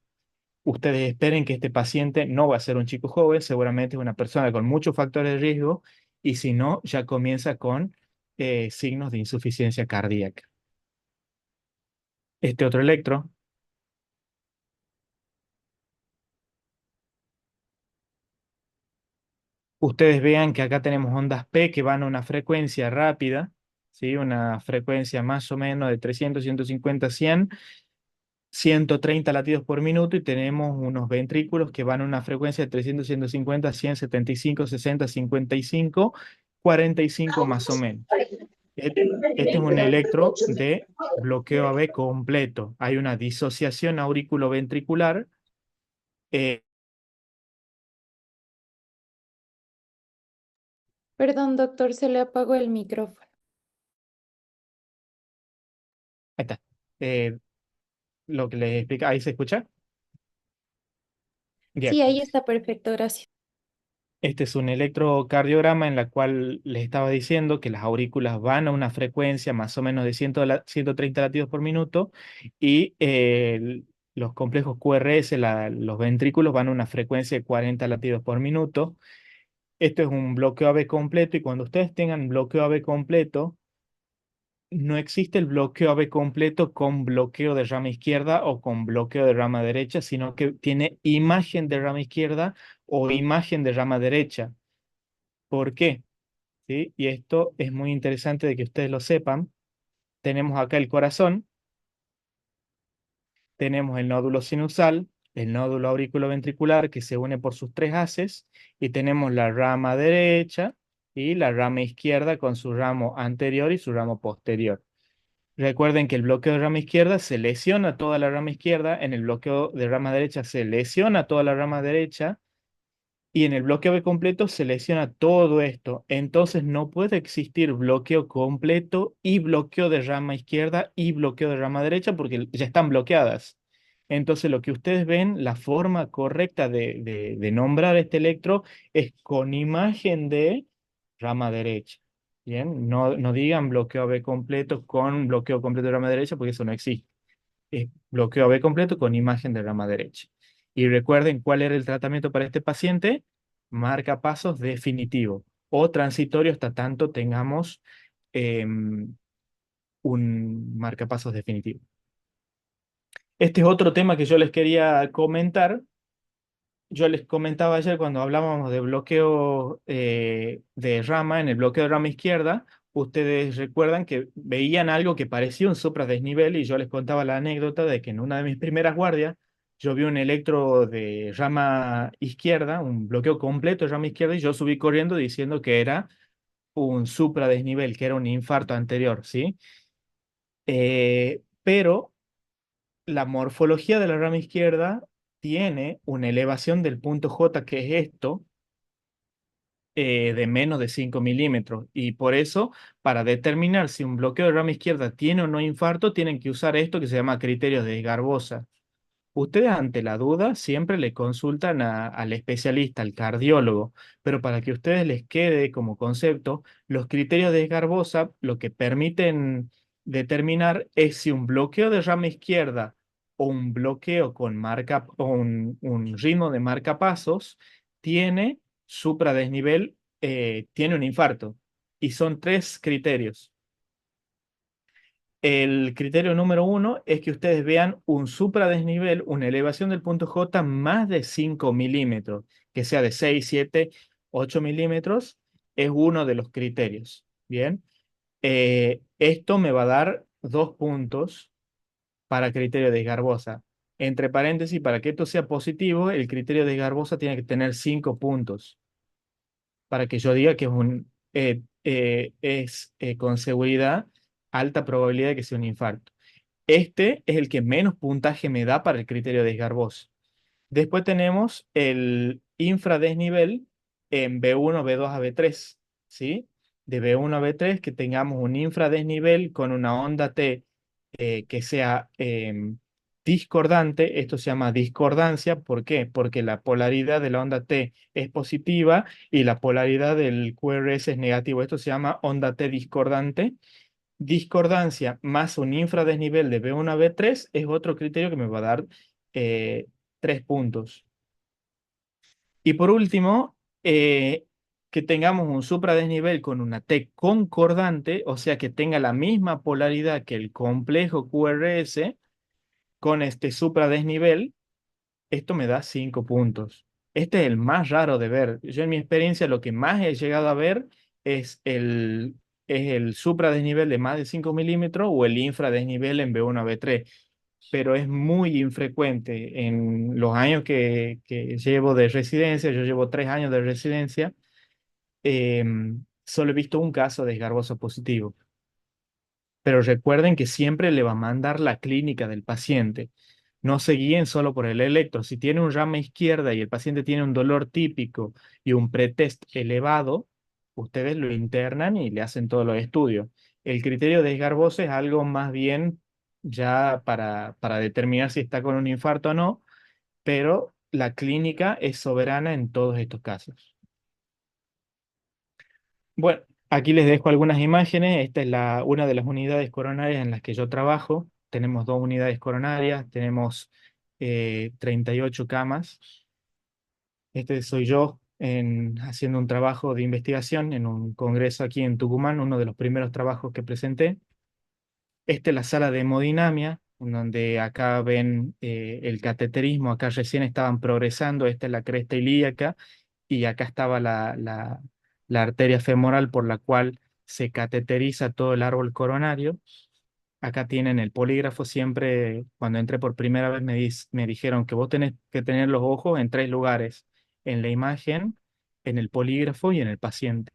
Ustedes esperen que este paciente no va a ser un chico joven, seguramente es una persona con muchos factores de riesgo y si no, ya comienza con signos de insuficiencia cardíaca. Este otro electro, ustedes vean que acá tenemos ondas P que van a una frecuencia rápida, ¿sí? Una frecuencia más o menos de 300, 150, 100, 130 latidos por minuto y tenemos unos ventrículos que van a una frecuencia de 300, 150, 100, 75, 60, 55, 45 más o menos. Este es un electro de bloqueo AB completo. Hay una disociación auriculoventricular. eh, Perdón, doctor, se le apagó el micrófono. Ahí está. Eh, lo que les explica, ahí se escucha. Bien. Sí, ahí está perfecto, gracias. Este es un electrocardiograma en la cual les estaba diciendo que las aurículas van a una frecuencia más o menos de 130 latidos por minuto y los complejos QRS, los ventrículos van a una frecuencia de 40 latidos por minuto. Esto es un bloqueo AB completo y cuando ustedes tengan bloqueo AB completo, no existe el bloqueo AB completo con bloqueo de rama izquierda o con bloqueo de rama derecha, sino que tiene imagen de rama izquierda o imagen de rama derecha. ¿Por qué? ¿Sí? Y esto es muy interesante de que ustedes lo sepan. Tenemos acá el corazón, tenemos el nódulo sinusal, el nódulo auriculoventricular que se une por sus tres haces y tenemos la rama derecha y la rama izquierda con su ramo anterior y su ramo posterior. Recuerden que el bloqueo de rama izquierda se lesiona toda la rama izquierda, en el bloqueo de rama derecha se lesiona toda la rama derecha y en el bloqueo B completo se lesiona todo esto. Entonces no puede existir bloqueo completo y bloqueo de rama izquierda y bloqueo de rama derecha porque ya están bloqueadas. Entonces lo que ustedes ven, la forma correcta de nombrar este electro es con imagen de rama derecha. Bien, no digan bloqueo B completo con bloqueo completo de rama derecha porque eso no existe. Es bloqueo B completo con imagen de rama derecha. Y recuerden cuál era el tratamiento para este paciente, marcapasos definitivo o transitorio hasta tanto tengamos em, un marcapasos definitivo. Este es otro tema que yo les quería comentar. Yo les comentaba ayer cuando hablábamos de bloqueo de rama, en el bloqueo de rama izquierda, ustedes recuerdan que veían algo que parecía un supradesnivel y yo les contaba la anécdota de que en una de mis primeras guardias yo vi un electro de rama izquierda, un bloqueo completo de rama izquierda y yo subí corriendo diciendo que era un supradesnivel, que era un infarto anterior, ¿sí? Pero la morfología de la rama izquierda tiene una elevación del punto J, que es esto, de menos de 5 milímetros. Y por eso, para determinar si un bloqueo de rama izquierda tiene o no infarto, tienen que usar esto que se llama criterio de Garbosa. Ustedes ante la duda siempre le consultan al especialista, al cardiólogo, pero para que a ustedes les quede como concepto, los criterios de Garbosa lo que permiten determinar es si un bloqueo de rama izquierda o un bloqueo con marca o un ritmo de marcapasos tiene supradesnivel, tiene un infarto. Y son tres criterios. El criterio número uno es que ustedes vean un supradesnivel, una elevación del punto J más de 5 milímetros, que sea de 6, 7, 8 milímetros, es uno de los criterios. Bien, esto me va a dar 2 puntos para criterio de Garbosa. Entre paréntesis, para que esto sea positivo, el criterio de Garbosa tiene que tener 5 puntos para que yo diga que es con seguridad alta probabilidad de que sea un infarto. Este es el que menos puntaje me da para el criterio de Garboso. Después tenemos el infradesnivel en B1, B2 a B3, ¿sí? De B1 a B3 que tengamos un infradesnivel con una onda T que sea discordante. Esto se llama discordancia. ¿Por qué? Porque la polaridad de la onda T es positiva y la polaridad del QRS es negativo. Esto se llama onda T discordante. Discordancia más un infradesnivel de B1 a B3 es otro criterio que me va a dar eh, 3 puntos. Y por último, que tengamos un supradesnivel con una T concordante, o sea que tenga la misma polaridad que el complejo QRS con este supradesnivel, esto me da 5 puntos. Este es el más raro de ver. Yo en mi experiencia lo que más he llegado a ver es el supradesnivel de más de 5 milímetros o el infradesnivel en B1 a B3, pero es muy infrecuente. En los años que llevo de residencia, yo llevo 3 años de residencia, solo he visto un caso de esgarboso positivo. Pero recuerden que siempre le va a mandar la clínica del paciente. No se guíen solo por el electro. Si tiene un rama izquierda y el paciente tiene un dolor típico y un pretest elevado, ustedes lo internan y le hacen todos los estudios. El criterio de Esgarbosa es algo más bien ya para determinar si está con un infarto o no, pero la clínica es soberana en todos estos casos. Bueno, aquí les dejo algunas imágenes. Esta es una de las unidades coronarias en las que yo trabajo. Tenemos 2 unidades coronarias, tenemos 38 camas. Este soy yo haciendo un trabajo de investigación en un congreso aquí en Tucumán, uno de los primeros trabajos que presenté. Esta es la sala de hemodinamia, en donde acá ven el cateterismo, acá recién estaban progresando, esta es la cresta ilíaca y acá estaba la arteria femoral por la cual se cateteriza todo el árbol coronario. Acá tienen el polígrafo, siempre cuando entré por primera vez me dijeron que vos tenés que tener los ojos en 3 lugares, en la imagen, en el polígrafo y en el paciente.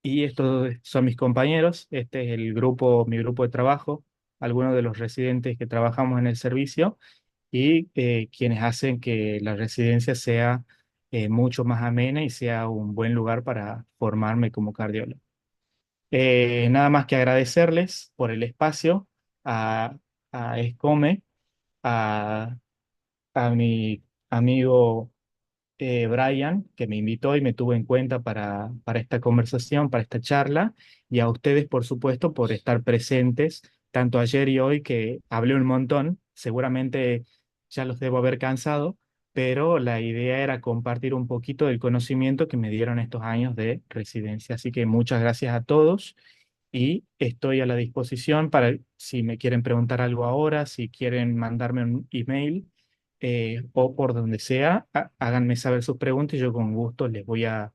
Y estos son mis compañeros, este es mi grupo de trabajo, algunos de los residentes que trabajamos en el servicio y quienes hacen que la residencia sea mucho más amena y sea un buen lugar para formarme como cardiólogo. Nada más que agradecerles por el espacio, a, a ESCOME, a, a mi amigo Brian, que me invitó y me tuvo en cuenta para esta conversación, para esta charla, y a ustedes, por supuesto, por estar presentes, tanto ayer y hoy, que hablé un montón, seguramente ya los debo haber cansado, pero la idea era compartir un poquito del conocimiento que me dieron estos años de residencia. Así que muchas gracias a todos y estoy a la disposición para si me quieren preguntar algo ahora, si quieren mandarme un email o por donde sea, háganme saber sus preguntas y yo con gusto les voy a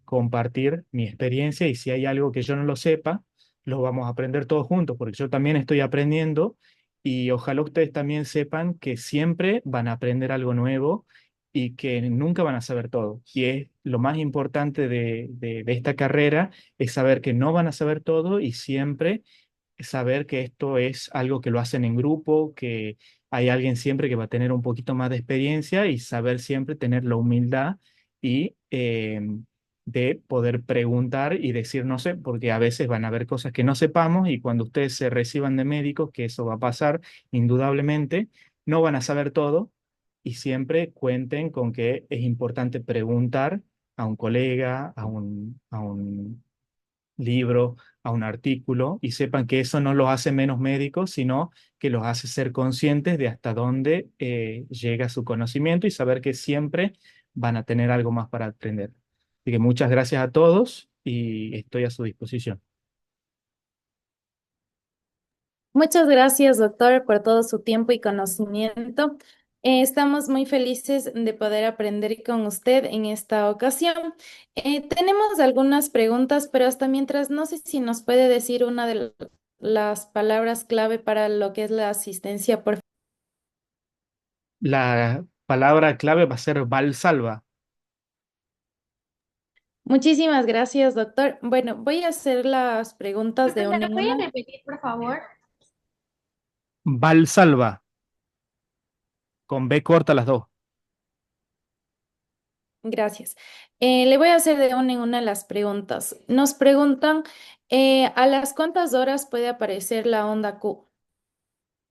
compartir mi experiencia y si hay algo que yo no lo sepa, lo vamos a aprender todos juntos, porque yo también estoy aprendiendo y ojalá ustedes también sepan que siempre van a aprender algo nuevo y que nunca van a saber todo. Y es lo más importante de esta carrera, es saber que no van a saber todo y siempre saber que esto es algo que lo hacen en grupo, que hay alguien siempre que va a tener un poquito más de experiencia y saber siempre tener la humildad y de poder preguntar y decir no sé, porque a veces van a haber cosas que no sepamos y cuando ustedes se reciban de médicos, que eso va a pasar indudablemente, no van a saber todo y siempre cuenten con que es importante preguntar a un colega, a un libro, a un artículo, y sepan que eso no los hace menos médicos, sino que los hace ser conscientes de hasta dónde llega su conocimiento y saber que siempre van a tener algo más para aprender. Así que muchas gracias a todos y estoy a su disposición. Muchas gracias, doctor, por todo su tiempo y conocimiento. Estamos muy felices de poder aprender con usted en esta ocasión. Tenemos algunas preguntas, pero hasta mientras no sé si nos puede decir una de las palabras clave para lo que es la asistencia, por favor. La palabra clave va a ser Valsalva. Muchísimas gracias, doctor. Bueno, voy a hacer las preguntas de Disculpe, una ¿me en puede una. repetir, por favor? Valsalva, con B corta las dos. Gracias. Le voy a hacer de una en una las preguntas. Nos preguntan, ¿a las cuántas horas puede aparecer la onda Q?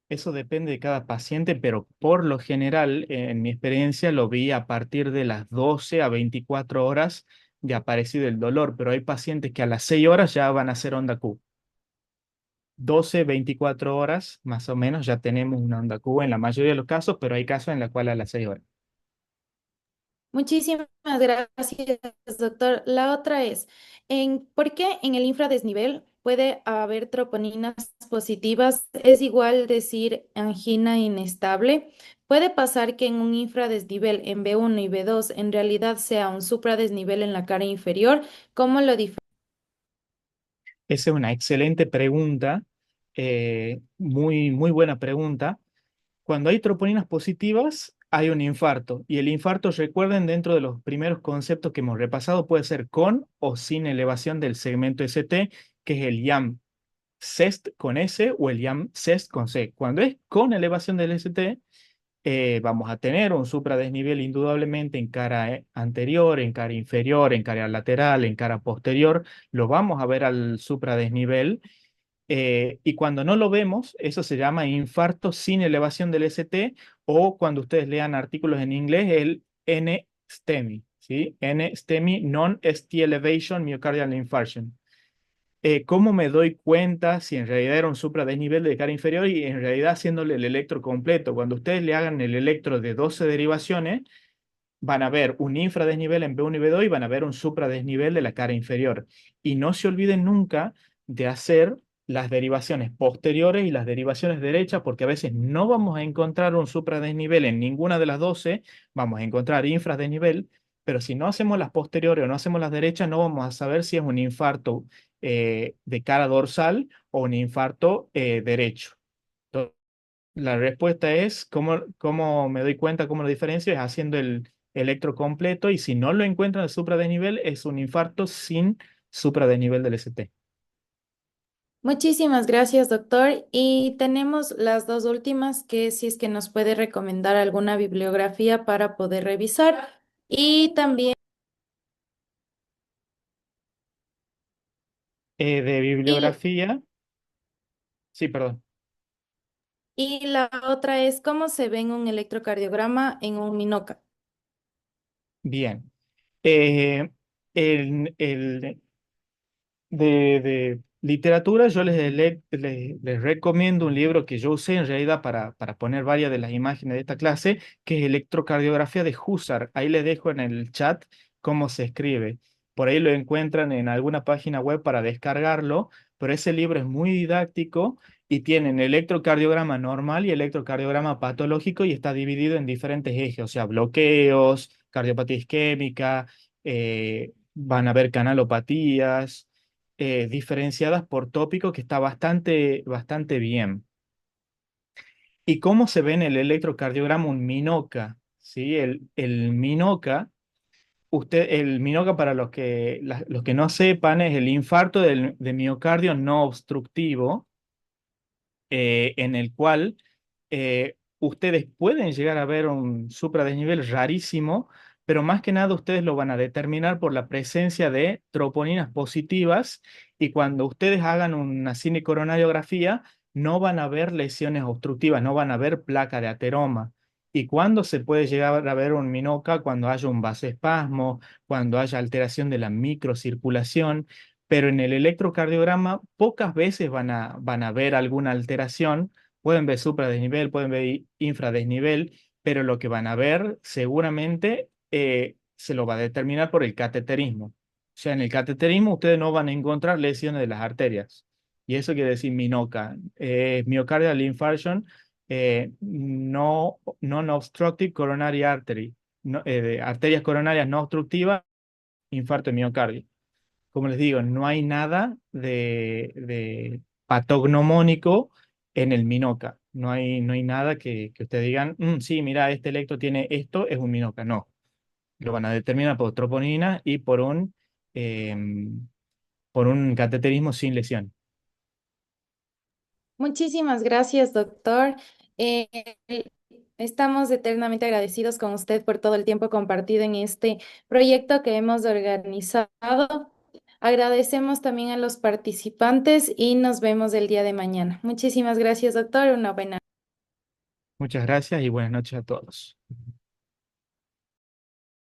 Eso depende de cada paciente, pero por lo general, en mi experiencia, lo vi a partir de las 12 a 24 horas de aparecido el dolor, pero hay pacientes que a las 6 horas ya van a hacer onda Q. 12, 24 horas, más o menos, ya tenemos una onda Q en la mayoría de los casos, pero hay casos en los cuales a las 6 horas. Muchísimas gracias, doctor. La otra es, ¿por qué en el infradesnivel puede haber troponinas positivas? Es igual decir angina inestable. ¿Puede pasar que en un infradesnivel en B1 y B2 en realidad sea un supradesnivel en la cara inferior? ¿Cómo lo diferencia? Esa es una excelente pregunta, muy, muy buena pregunta. Cuando hay troponinas positivas, hay un infarto. Y el infarto, recuerden, dentro de los primeros conceptos que hemos repasado, puede ser con o sin elevación del segmento ST, que es el YAM CEST con S o el YAM CEST con C. Cuando es con elevación del ST, vamos a tener un supradesnivel indudablemente en cara anterior, en cara inferior, en cara lateral, en cara posterior. Lo vamos a ver al supradesnivel y cuando no lo vemos, eso se llama infarto sin elevación del ST o cuando ustedes lean artículos en inglés, el NSTEMI, ¿sí? NSTEMI, Non-ST Elevation Myocardial Infarction. ¿Cómo me doy cuenta si en realidad era un supradesnivel de cara inferior y en realidad haciéndole el electro completo? Cuando ustedes le hagan el electro de 12 derivaciones, van a ver un infradesnivel en B1 y B2 y van a ver un supradesnivel de la cara inferior. Y no se olviden nunca de hacer las derivaciones posteriores y las derivaciones derechas, porque a veces no vamos a encontrar un supradesnivel en ninguna de las 12, vamos a encontrar infradesnivel, pero si no hacemos las posteriores o no hacemos las derechas, no vamos a saber si es un infarto de cara dorsal o un infarto derecho. La respuesta es, ¿cómo me doy cuenta, cómo lo diferencio? Es haciendo el electro completo y si no lo encuentro en el supradesnivel, es un infarto sin supradesnivel del ST. Muchísimas gracias, doctor. Y tenemos las dos últimas, que si es que nos puede recomendar alguna bibliografía para poder revisar. Y también, De y, bibliografía, sí, perdón. y la otra es cómo se ve en un electrocardiograma en un MINOCA. Bien. Eh, el de literatura, yo les recomiendo un libro que yo usé en realidad para poner varias de las imágenes de esta clase, que es Electrocardiografía de Husserl. Ahí les dejo en el chat cómo se escribe, por ahí lo encuentran en alguna página web para descargarlo, pero ese libro es muy didáctico y tienen electrocardiograma normal y electrocardiograma patológico y está dividido en diferentes ejes, o sea, bloqueos, cardiopatía isquémica, van a haber canalopatías, diferenciadas por tópico que está bastante bien. ¿Y cómo se ve en el electrocardiograma un MINOCA? ¿Sí? El MINOCA, el MINOCA para los que no sepan es el infarto de miocardio no obstructivo, en el cual ustedes pueden llegar a ver un supradesnivel rarísimo, pero más que nada ustedes lo van a determinar por la presencia de troponinas positivas y cuando ustedes hagan una cinecoronariografía no van a ver lesiones obstructivas, no van a ver placa de ateroma. ¿Y cuándo se puede llegar a ver un minoca? Cuando haya un vasoespasmo, cuando haya alteración de la microcirculación, pero en el electrocardiograma pocas veces van a ver alguna alteración. Pueden ver supradesnivel, pueden ver infradesnivel, pero lo que van a ver seguramente se lo va a determinar por el cateterismo. O sea, en el cateterismo ustedes no van a encontrar lesiones de las arterias. Y eso quiere decir MINOCA, myocardial infarction, non-obstructive coronary artery, de arterias coronarias no obstructivas, infarto de miocardio. Como les digo, no hay nada de patognomónico en el Minoca. No hay nada que ustedes digan, "Mm, sí, mira, este electro tiene esto, es un Minoca". No, lo van a determinar por troponina y por un cateterismo sin lesión. Muchísimas gracias, doctor. Eh, Estamos eternamente agradecidos con usted por todo el tiempo compartido en este proyecto que hemos organizado. Agradecemos también a los participantes y nos vemos el día de mañana. Muchísimas gracias, doctor. Una buena Muchas gracias y buenas noches a todos.